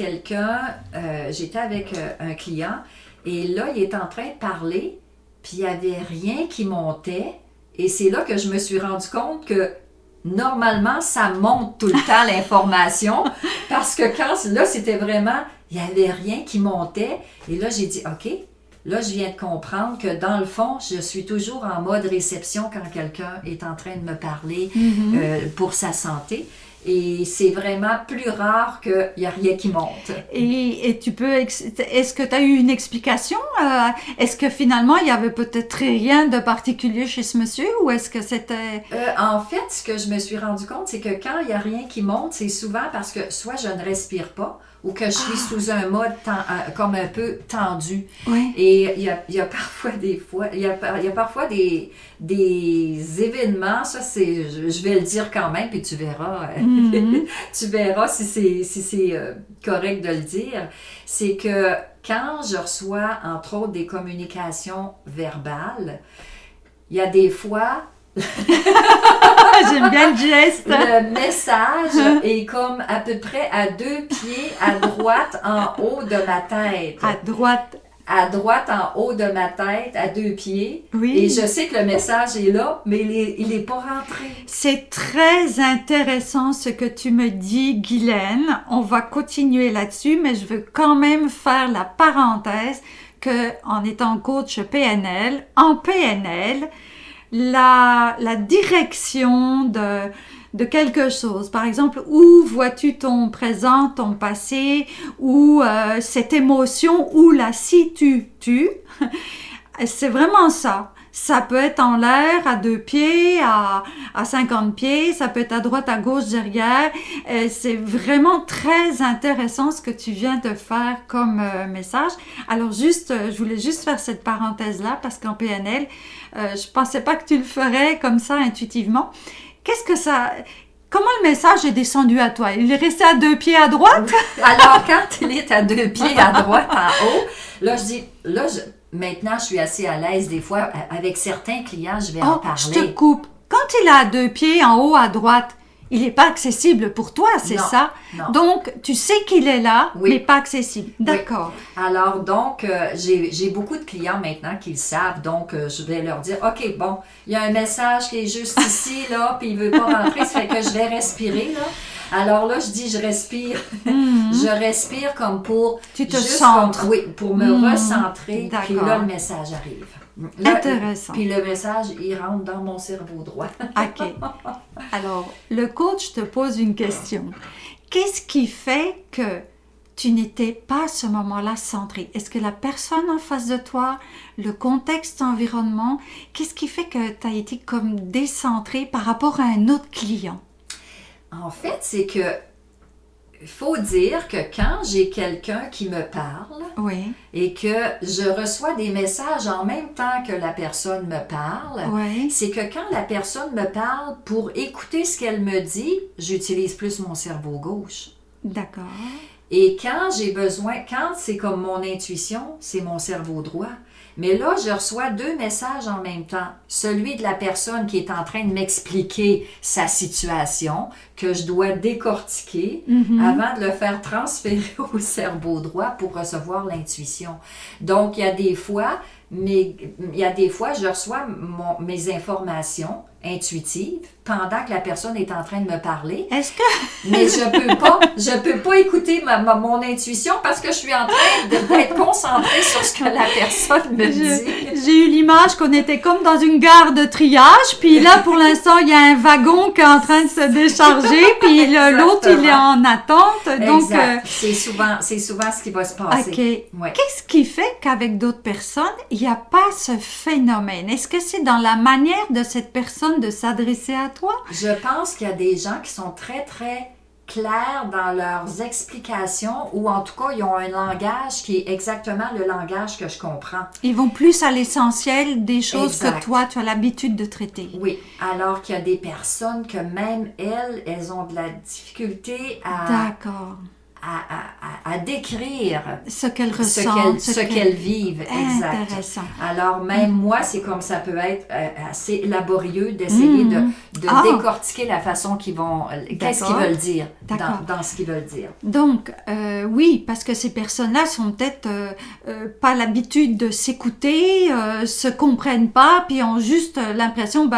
un client et là, il est en train de parler, puis il n'y avait rien qui montait et c'est là que je me suis rendu compte que normalement, ça monte tout le temps l'information parce que là, c'était vraiment, il n'y avait rien qui montait. Et là, j'ai dit, OK, là, je viens de comprendre que dans le fond, je suis toujours en mode réception quand quelqu'un est en train de me parler pour sa santé. Et c'est vraiment plus rare qu'il n'y a rien qui monte. Et tu peux... Est-ce que tu as eu une explication? Est-ce que finalement, il y avait peut-être rien de particulier chez ce monsieur ou est-ce que c'était... En fait, ce que je me suis rendu compte, c'est que quand il n'y a rien qui monte, c'est souvent parce que soit je ne respire pas ou que je suis sous un mode comme un peu tendu. Oui. Et il y a parfois il y a parfois des événements, ça c'est, je vais le dire quand même, puis tu verras, tu verras si c'est correct de le dire, c'est que quand je reçois, entre autres, des communications verbales, il y a des fois... J'aime bien le geste. Le message est comme à peu près à 2 pieds à droite en haut de ma tête. À droite. À droite en haut de ma tête, à 2 pieds. Oui. Et je sais que le message est là, mais il est pas rentré. C'est très intéressant ce que tu me dis, Guylaine. On va continuer là-dessus, mais je veux quand même faire la parenthèse que, en étant coach PNL, en PNL, la direction de quelque chose, par exemple, où vois-tu ton présent, ton passé, ou cette émotion, ou la situes-tu, c'est vraiment ça. Ça peut être en l'air, à 2 pieds, à 50 pieds, ça peut être à droite, à gauche, derrière. C'est vraiment très intéressant ce que tu viens de faire comme message. Alors je voulais juste faire cette parenthèse-là parce qu'en PNL, je pensais pas que tu le ferais comme ça intuitivement. Comment le message est descendu à toi? Il est resté à 2 pieds à droite? Alors, quand il est à 2 pieds à droite en haut, là, maintenant, je suis assez à l'aise des fois. Avec certains clients, je vais en parler. Je te coupe. Quand il est à 2 pieds en haut à droite, il n'est pas accessible pour toi, c'est ça? Non. Donc, tu sais qu'il est là, oui. mais pas accessible. D'accord. Oui. Alors, donc, j'ai beaucoup de clients maintenant qui le savent. Donc, je vais leur dire, OK, bon, il y a un message qui est juste ici, là, puis il ne veut pas rentrer, ça fait que je vais respirer, là. Alors là, je dis, je respire. Je respire comme pour... Tu te centres. Oui, pour me recentrer. Puis là, le message arrive. Là, intéressant. Puis le message, il rentre dans mon cerveau droit. OK. Alors, le coach te pose une question. Qu'est-ce qui fait que tu n'étais pas à ce moment-là centré? Est-ce que la personne en face de toi, le contexte environnement, qu'est-ce qui fait que tu as été comme décentré par rapport à un autre client? En fait, c'est que il faut dire que quand j'ai quelqu'un qui me parle oui. et que je reçois des messages en même temps que la personne me parle, oui. c'est que quand la personne me parle, pour écouter ce qu'elle me dit, j'utilise plus mon cerveau gauche. D'accord. Et quand c'est comme mon intuition, c'est mon cerveau droit. Mais là, je reçois 2 messages en même temps. Celui de la personne qui est en train de m'expliquer sa situation, que je dois décortiquer avant de le faire transférer au cerveau droit pour recevoir l'intuition. Donc, il y a des fois, je reçois mes informations intuitives pendant que la personne est en train de me parler. Est-ce que... Mais je peux pas écouter mon intuition parce que je suis en train d'être concentrée sur ce que la personne me dit. J'ai eu l'image qu'on était comme dans une gare de triage, puis là, pour l'instant, il y a un wagon qui est en train de se décharger, puis l'autre, il est en attente. Donc, c'est souvent ce qui va se passer. OK. Ouais. Qu'est-ce qui fait qu'avec d'autres personnes, il n'y a pas ce phénomène? Est-ce que c'est dans la manière de cette personne de s'adresser à toi? Je pense qu'il y a des gens qui sont très, très clairs dans leurs explications ou en tout cas, ils ont un langage qui est exactement le langage que je comprends. Ils vont plus à l'essentiel des choses exact. Que toi, tu as l'habitude de traiter. Oui, alors qu'il y a des personnes que même elles ont de la difficulté D'accord. À décrire ce qu'elles ressentent, ce qu'elles vivent. Exact. Intéressant. Alors, même moi, c'est comme ça peut être assez laborieux d'essayer de décortiquer la façon qu'ils vont... Qu'est-ce qu'ils veulent dire dans ce qu'ils veulent dire. Donc, oui, parce que ces personnes-là sont peut-être pas l'habitude de s'écouter, se comprennent pas, puis ont juste l'impression,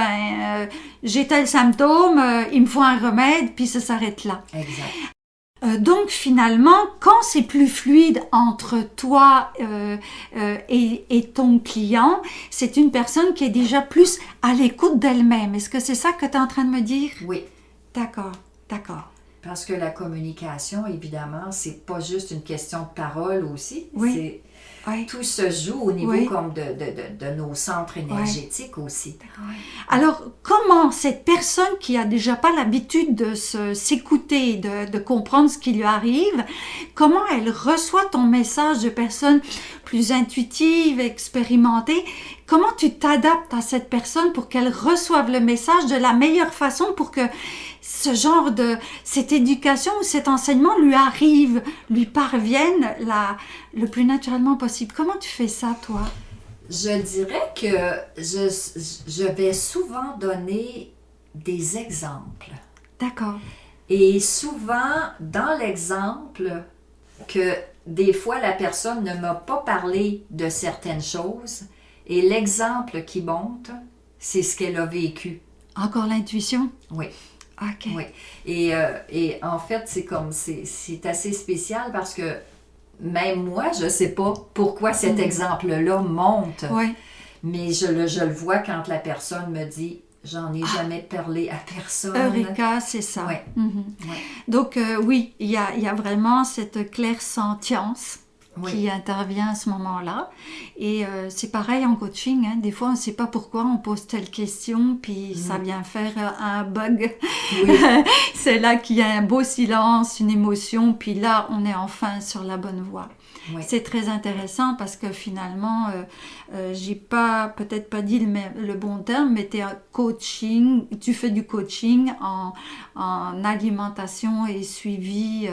j'ai tel symptôme, il me faut un remède, puis ça s'arrête là. Exact. Donc finalement, quand c'est plus fluide entre toi et ton client, c'est une personne qui est déjà plus à l'écoute d'elle-même. Est-ce que c'est ça que tu es en train de me dire? Oui. D'accord, d'accord. Parce que la communication, évidemment, c'est pas juste une question de parole aussi. Oui. Oui. Tout se joue au niveau comme de nos centres énergétiques aussi. Alors, comment cette personne qui a déjà pas l'habitude de s'écouter, de comprendre ce qui lui arrive, comment elle reçoit ton message de personne plus intuitive, expérimentée? Comment tu t'adaptes à cette personne pour qu'elle reçoive le message de la meilleure façon pour que cette éducation ou cet enseignement lui arrive, lui parvienne le plus naturellement possible? Comment tu fais ça, toi? Je dirais que je vais souvent donner des exemples. D'accord. Et souvent, dans l'exemple, que des fois la personne ne m'a pas parlé de certaines choses, et l'exemple qui monte, c'est ce qu'elle a vécu. Encore l'intuition? Oui. OK. Oui. Et en fait, c'est assez spécial parce que même moi, je ne sais pas pourquoi cet exemple-là monte. Oui. Mais je le vois quand la personne me dit « J'en ai jamais parlé à personne. » Eureka, c'est ça. Oui. Ouais. Donc, oui, il y a vraiment cette clairsentience qui intervient à ce moment-là. Et c'est pareil en coaching. Hein. Des fois, on ne sait pas pourquoi on pose telle question, puis ça vient faire un bug. Oui. C'est là qu'il y a un beau silence, une émotion, puis là, on est enfin sur la bonne voie. Oui. C'est très intéressant parce que finalement, j'ai peut-être pas dit le bon terme, mais tu fais du coaching en alimentation et suivi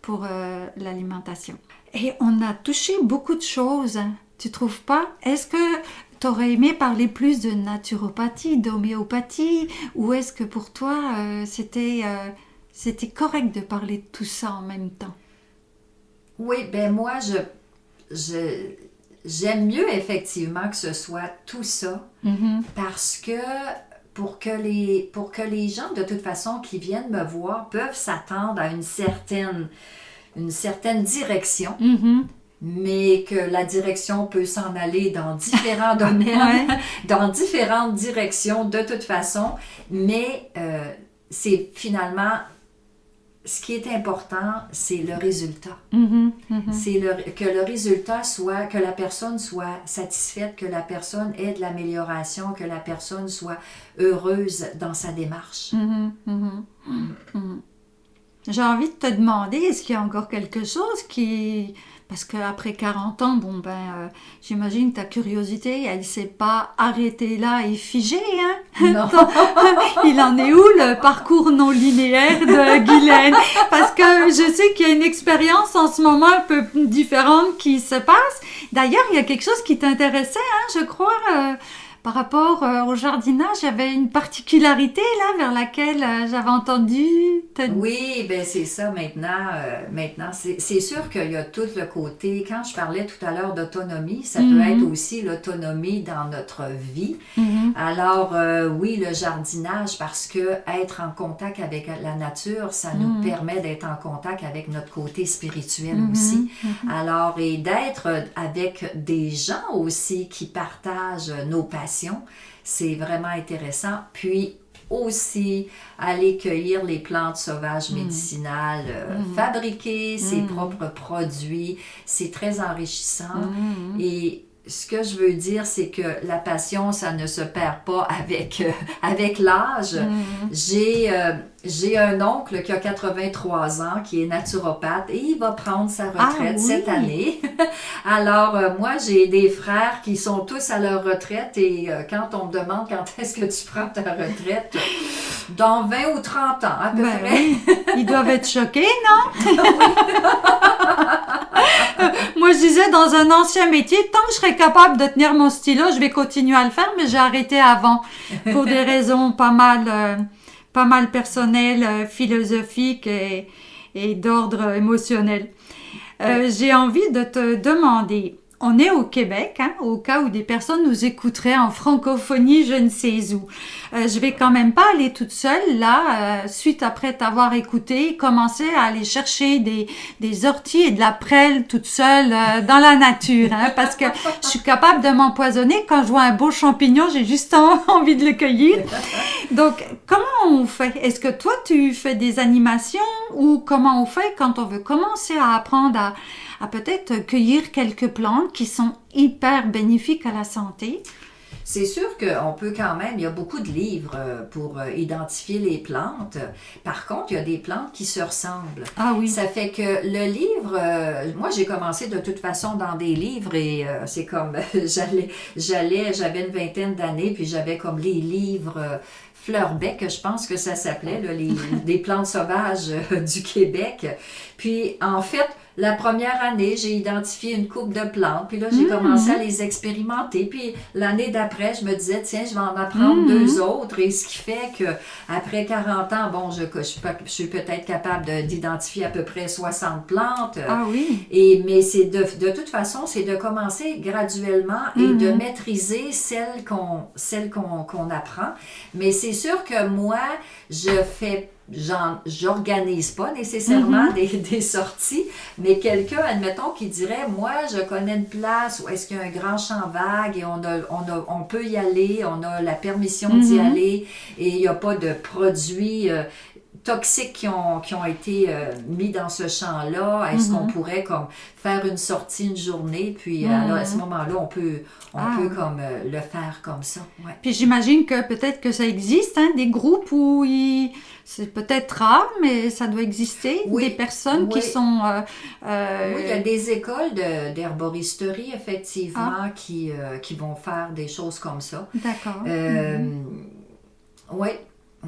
pour l'alimentation. Et on a touché beaucoup de choses, hein, tu trouves pas? Est-ce que tu aurais aimé parler plus de naturopathie, d'homéopathie, ou est-ce que pour toi, c'était correct de parler de tout ça en même temps? Oui, ben moi, j'aime mieux effectivement que ce soit tout ça, parce que pour que les gens, de toute façon, qui viennent me voir, peuvent s'attendre à une certaine direction, mais que la direction peut s'en aller dans différents domaines, dans différentes directions de toute façon, mais c'est finalement, ce qui est important, c'est le résultat. C'est que le résultat soit, que la personne soit satisfaite, que la personne ait de l'amélioration, que la personne soit heureuse dans sa démarche. J'ai envie de te demander, est-ce qu'il y a encore quelque chose qui... Parce qu'après 40 ans, j'imagine que ta curiosité, elle ne s'est pas arrêtée là et figée, hein? Non. Il en est où le parcours non linéaire de Guylaine? Parce que je sais qu'il y a une expérience en ce moment un peu différente qui se passe. D'ailleurs, il y a quelque chose qui t'intéressait, hein, je crois... Par rapport au jardinage, il y avait une particularité là vers laquelle j'avais entendu... Oui, ben c'est ça maintenant. C'est sûr qu'il y a tout le côté... Quand je parlais tout à l'heure d'autonomie, ça peut être aussi l'autonomie dans notre vie. Alors, oui, le jardinage, parce que être en contact avec la nature, ça nous permet d'être en contact avec notre côté spirituel aussi. Alors, et d'être avec des gens aussi qui partagent nos passions, c'est vraiment intéressant. Puis aussi aller cueillir les plantes sauvages médicinales, fabriquer ses propres produits, c'est très enrichissant. Et ce que je veux dire, c'est que la passion, ça ne se perd pas avec l'âge. J'ai un oncle qui a 83 ans, qui est naturopathe, et il va prendre sa retraite cette année. Alors, moi, j'ai des frères qui sont tous à leur retraite, et quand on me demande quand est-ce que tu prends ta retraite, dans 20 ou 30 ans, à peu près. Ils doivent être choqués, non? Moi, je disais, dans un ancien métier, tant que je serais capable de tenir mon stylo, je vais continuer à le faire, mais j'ai arrêté avant, pour des raisons pas mal personnelles, philosophiques et d'ordre émotionnel. J'ai envie de te demander, on est au Québec, hein, au cas où des personnes nous écouteraient en francophonie, je ne sais où. Je vais quand même pas aller toute seule, là, suite après t'avoir écouté, commencer à aller chercher des orties et de la prêle toute seule dans la nature, hein, parce que je suis capable de m'empoisonner. Quand je vois un beau champignon, j'ai juste envie de le cueillir. Donc, comment on fait? Est-ce que toi, tu fais des animations ou comment on fait quand on veut commencer à apprendre à peut-être cueillir quelques plantes qui sont hyper bénéfiques à la santé? C'est sûr qu'on peut quand même, il y a beaucoup de livres pour identifier les plantes. Par contre, il y a des plantes qui se ressemblent. Ah oui. Ça fait que le livre, moi j'ai commencé de toute façon dans des livres et c'est comme, j'avais une vingtaine d'années, puis j'avais comme les livres Fleurbec, je pense que ça s'appelait, là, des plantes sauvages du Québec. Puis en fait, la première année, j'ai identifié une couple de plantes, puis là, j'ai commencé à les expérimenter. Puis l'année d'après, je me disais, tiens, je vais en apprendre deux autres. Et ce qui fait que après 40 ans, bon, je suis peut-être capable d'identifier à peu près 60 plantes. Ah oui. Mais c'est de toute façon, c'est de commencer graduellement et de maîtriser celles qu'on apprend. Mais c'est sûr que moi, j'organise pas nécessairement des sorties, mais quelqu'un, admettons, qui dirait, moi, je connais une place où est-ce qu'il y a un grand champ vague et on peut y aller, on a la permission d'y aller et il n'y a pas de produits toxiques qui ont été mis dans ce champ-là. Est-ce qu'on pourrait comme faire une sortie une journée, puis alors, à ce moment-là, on peut comme le faire comme ça. Ouais. Puis j'imagine que peut-être que ça existe, hein, des groupes où c'est peut-être rare, mais ça doit exister, des personnes qui sont... Oui, il y a des écoles d'herboristerie, effectivement, qui vont faire des choses comme ça. D'accord. Oui.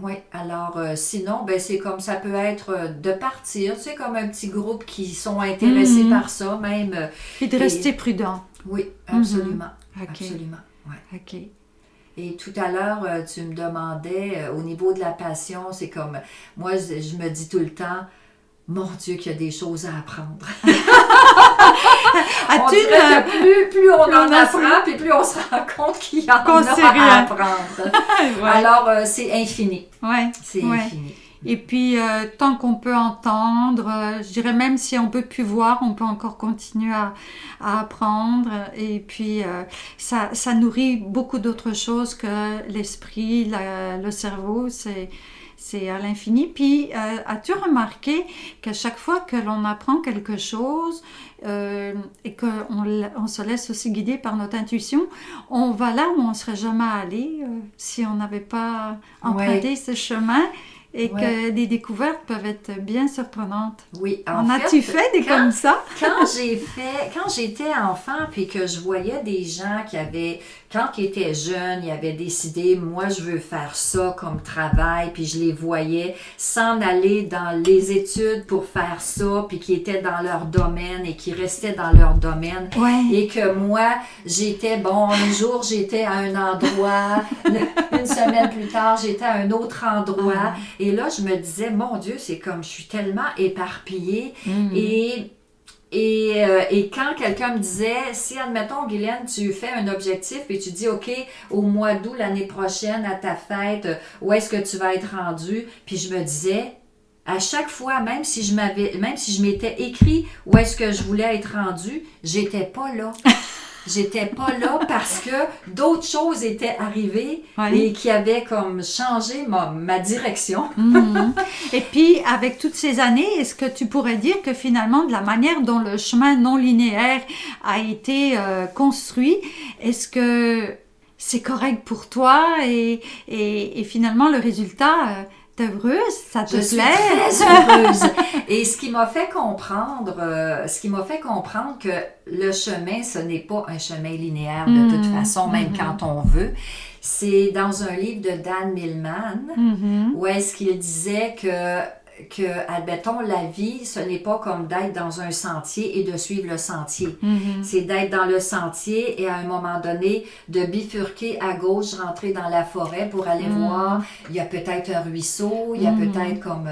Oui, alors sinon, ben c'est comme ça peut être de partir, tu sais, comme un petit groupe qui sont intéressés par ça, même. Et de rester prudent. Oui, absolument. Okay. Absolument, ouais. OK. Et tout à l'heure, tu me demandais, au niveau de la passion, c'est comme, moi, je me dis tout le temps, mon Dieu, qu'il y a des choses à apprendre. On dirait que plus on en apprend, puis plus on se rend compte qu'il y en a à apprendre. Ouais. Alors, c'est infini. Ouais. C'est infini. Et puis, tant qu'on peut entendre, je dirais même si on peut plus voir, on peut encore continuer à apprendre. Et puis, ça nourrit beaucoup d'autres choses que l'esprit, le cerveau. C'est à l'infini. Puis, as-tu remarqué qu'à chaque fois que l'on apprend quelque chose et qu'on se laisse aussi guider par notre intuition, on va là où on ne serait jamais allé si on n'avait pas emprunté ce chemin et que des découvertes peuvent être bien surprenantes. Oui, en as-tu fait des comme ça? Quand j'étais enfant puis que je voyais des gens quand ils étaient jeunes, ils avaient décidé, moi je veux faire ça comme travail, puis je les voyais s'en aller dans les études pour faire ça, puis qui étaient dans leur domaine et qui restaient dans leur domaine. Et que moi, un jour j'étais à un endroit, une semaine plus tard, j'étais à un autre endroit. Et là, je me disais, mon Dieu, c'est comme je suis tellement éparpillée. Et quand quelqu'un me disait, si, admettons, Guylaine, tu fais un objectif et tu dis, OK, au mois d'août l'année prochaine, à ta fête, où est-ce que tu vas être rendu? Puis je me disais, à chaque fois, même si je m'étais écrit où est-ce que je voulais être rendu, j'étais pas là. J'étais pas là parce que d'autres choses étaient arrivées et qui avaient comme changé ma direction. Et puis, avec toutes ces années, est-ce que tu pourrais dire que finalement, de la manière dont le chemin non linéaire a été construit, est-ce que c'est correct pour toi et finalement, le résultat... T'es heureuse? Ça te plaît? Je suis très heureuse. Et ce qui m'a fait comprendre que le chemin, ce n'est pas un chemin linéaire de toute façon, même quand on veut. C'est dans un livre de Dan Millman, où est-ce qu'il disait que, admettons, la vie, ce n'est pas comme d'être dans un sentier et de suivre le sentier. C'est d'être dans le sentier et à un moment donné, de bifurquer à gauche, rentrer dans la forêt pour aller voir, il y a peut-être un ruisseau, il y a peut-être comme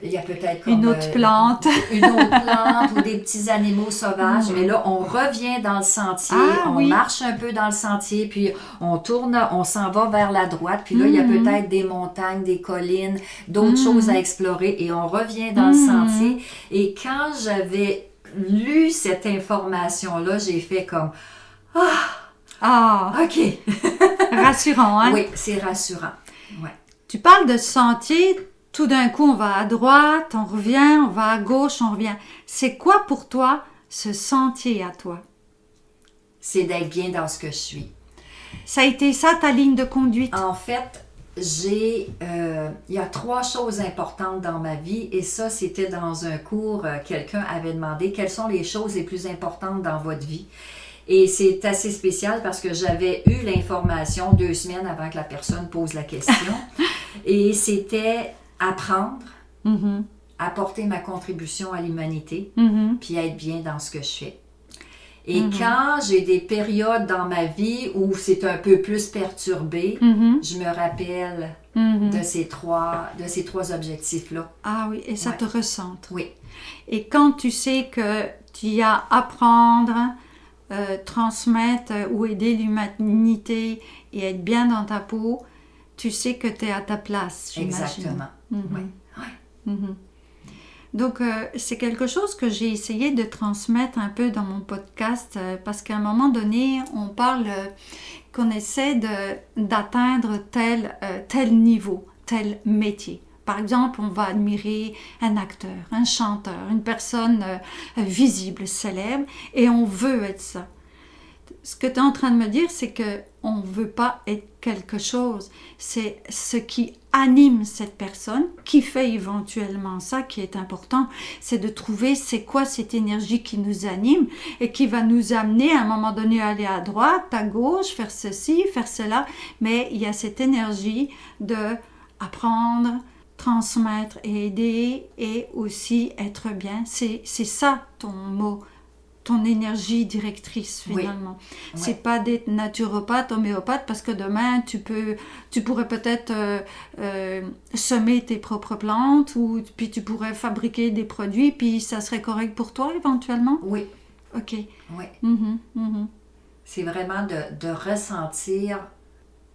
Il y a peut-être comme Une autre plante. une autre plante ou des petits animaux sauvages. Mais là, on revient dans le sentier, on marche un peu dans le sentier, puis on tourne, on s'en va vers la droite. Puis là, il y a peut-être des montagnes, des collines, d'autres choses à explorer. Et on revient dans le sentier. Et quand j'avais lu cette information-là, j'ai fait comme OK. Rassurant, hein? Oui, c'est rassurant. Ouais. Tu parles de sentier, tout d'un coup on va à droite, on revient, on va à gauche, on revient. C'est quoi pour toi ce sentier à toi? C'est d'être bien dans ce que je suis. Ça a été ça ta ligne de conduite? En fait, il y a 3 choses importantes dans ma vie et ça, c'était dans un cours, quelqu'un avait demandé quelles sont les choses les plus importantes dans votre vie. Et c'est assez spécial parce que j'avais eu l'information 2 semaines avant que la personne pose la question. Et c'était apprendre, apporter ma contribution à l'humanité, puis être bien dans ce que je fais. Et quand j'ai des périodes dans ma vie où c'est un peu plus perturbé, je me rappelle de ces trois objectifs-là. Ah oui, et ça te recentre. Oui. Et quand tu sais que tu y as apprendre, transmettre ou aider l'humanité et être bien dans ta peau, tu sais que tu es à ta place, j'imagine. Exactement. Oui. Donc, c'est quelque chose que j'ai essayé de transmettre un peu dans mon podcast parce qu'à un moment donné, on parle qu'on essaie d'atteindre tel niveau, tel métier. Par exemple, on va admirer un acteur, un chanteur, une personne visible, célèbre, et on veut être ça. Ce que tu es en train de me dire, c'est qu'on ne veut pas être quelque chose. C'est ce qui anime cette personne, qui fait éventuellement ça, qui est important. C'est de trouver c'est quoi cette énergie qui nous anime et qui va nous amener à un moment donné à aller à droite, à gauche, faire ceci, faire cela. Mais il y a cette énergie de apprendre, transmettre et aider et aussi être bien. C'est ça ton mot, ton énergie directrice finalement. Oui. C'est pas d'être naturopathe, homéopathe parce que demain tu pourrais peut-être semer tes propres plantes ou puis tu pourrais fabriquer des produits puis ça serait correct pour toi éventuellement? Oui. OK. Oui. C'est vraiment de ressentir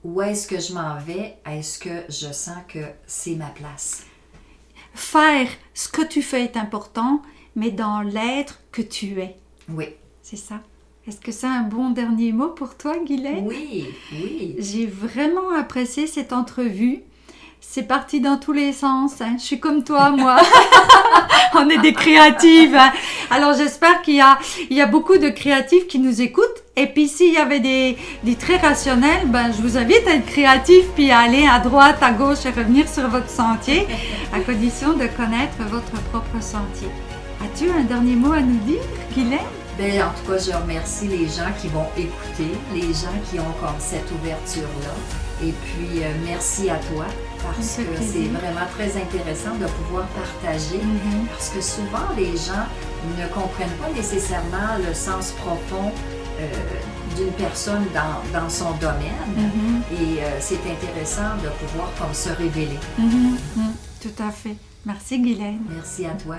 où est-ce que je m'en vais, est-ce que je sens que c'est ma place. Faire ce que tu fais est important, mais dans l'être que tu es. Oui. C'est ça. Est-ce que c'est un bon dernier mot pour toi, Guylaine? Oui, oui. J'ai vraiment apprécié cette entrevue. C'est parti dans tous les sens. Hein. Je suis comme toi, moi. On est des créatives. Hein. Alors, j'espère qu'il y a beaucoup de créatifs qui nous écoutent. Et puis, s'il y avait des très rationnels, je vous invite à être créatif puis à aller à droite, à gauche et revenir sur votre sentier, à condition de connaître votre propre sentier. As-tu un dernier mot à nous dire, Guylaine? En tout cas, je remercie les gens qui vont écouter, les gens qui ont comme cette ouverture-là. Et puis, merci à toi, parce que c'est vraiment très intéressant de pouvoir partager, parce que souvent, les gens ne comprennent pas nécessairement le sens profond d'une personne dans son domaine. Et c'est intéressant de pouvoir comme se révéler. Tout à fait. Merci, Guylaine. Merci à toi.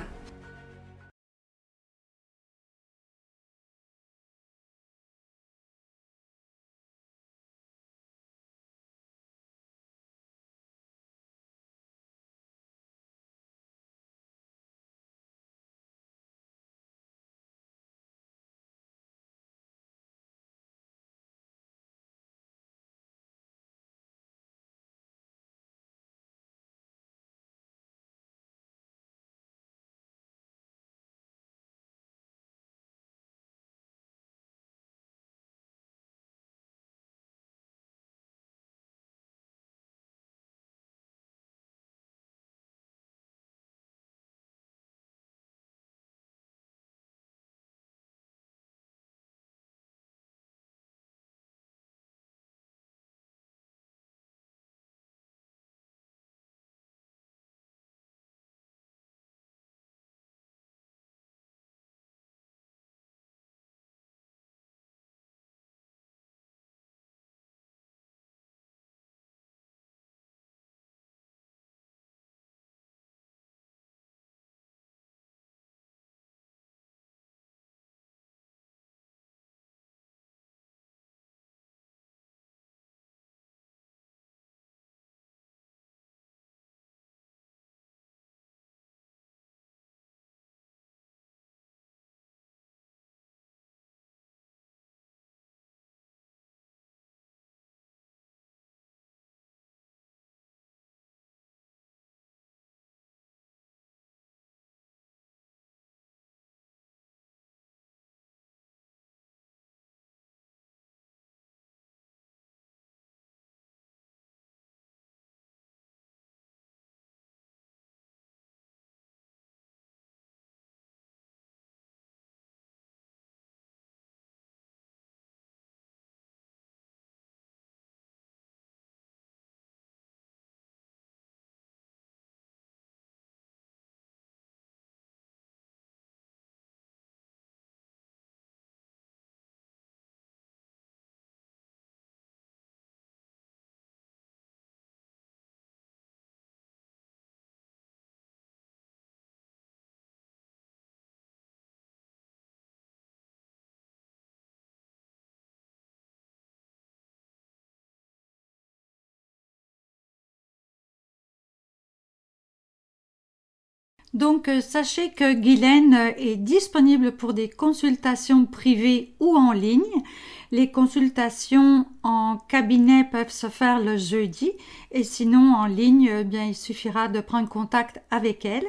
Donc, sachez que Guylaine est disponible pour des consultations privées ou en ligne. Les consultations en cabinet peuvent se faire le jeudi et sinon en ligne, bien, il suffira de prendre contact avec elle.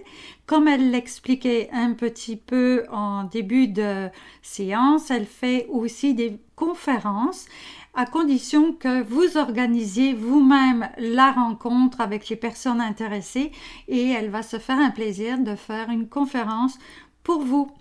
Comme elle l'expliquait un petit peu en début de séance, elle fait aussi des conférences à condition que vous organisiez vous-même la rencontre avec les personnes intéressées et elle va se faire un plaisir de faire une conférence pour vous.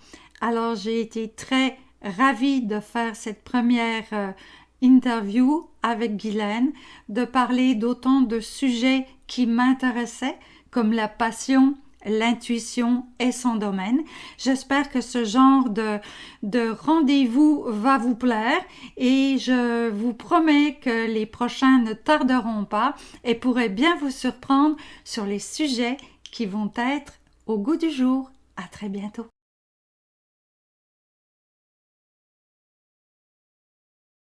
Alors, j'ai été très ravie de faire cette première interview avec Guylaine, de parler d'autant de sujets qui m'intéressaient comme la passion, l'intuition et son domaine. J'espère que ce genre de rendez-vous va vous plaire et je vous promets que les prochains ne tarderont pas et pourraient bien vous surprendre sur les sujets qui vont être au goût du jour. À très bientôt.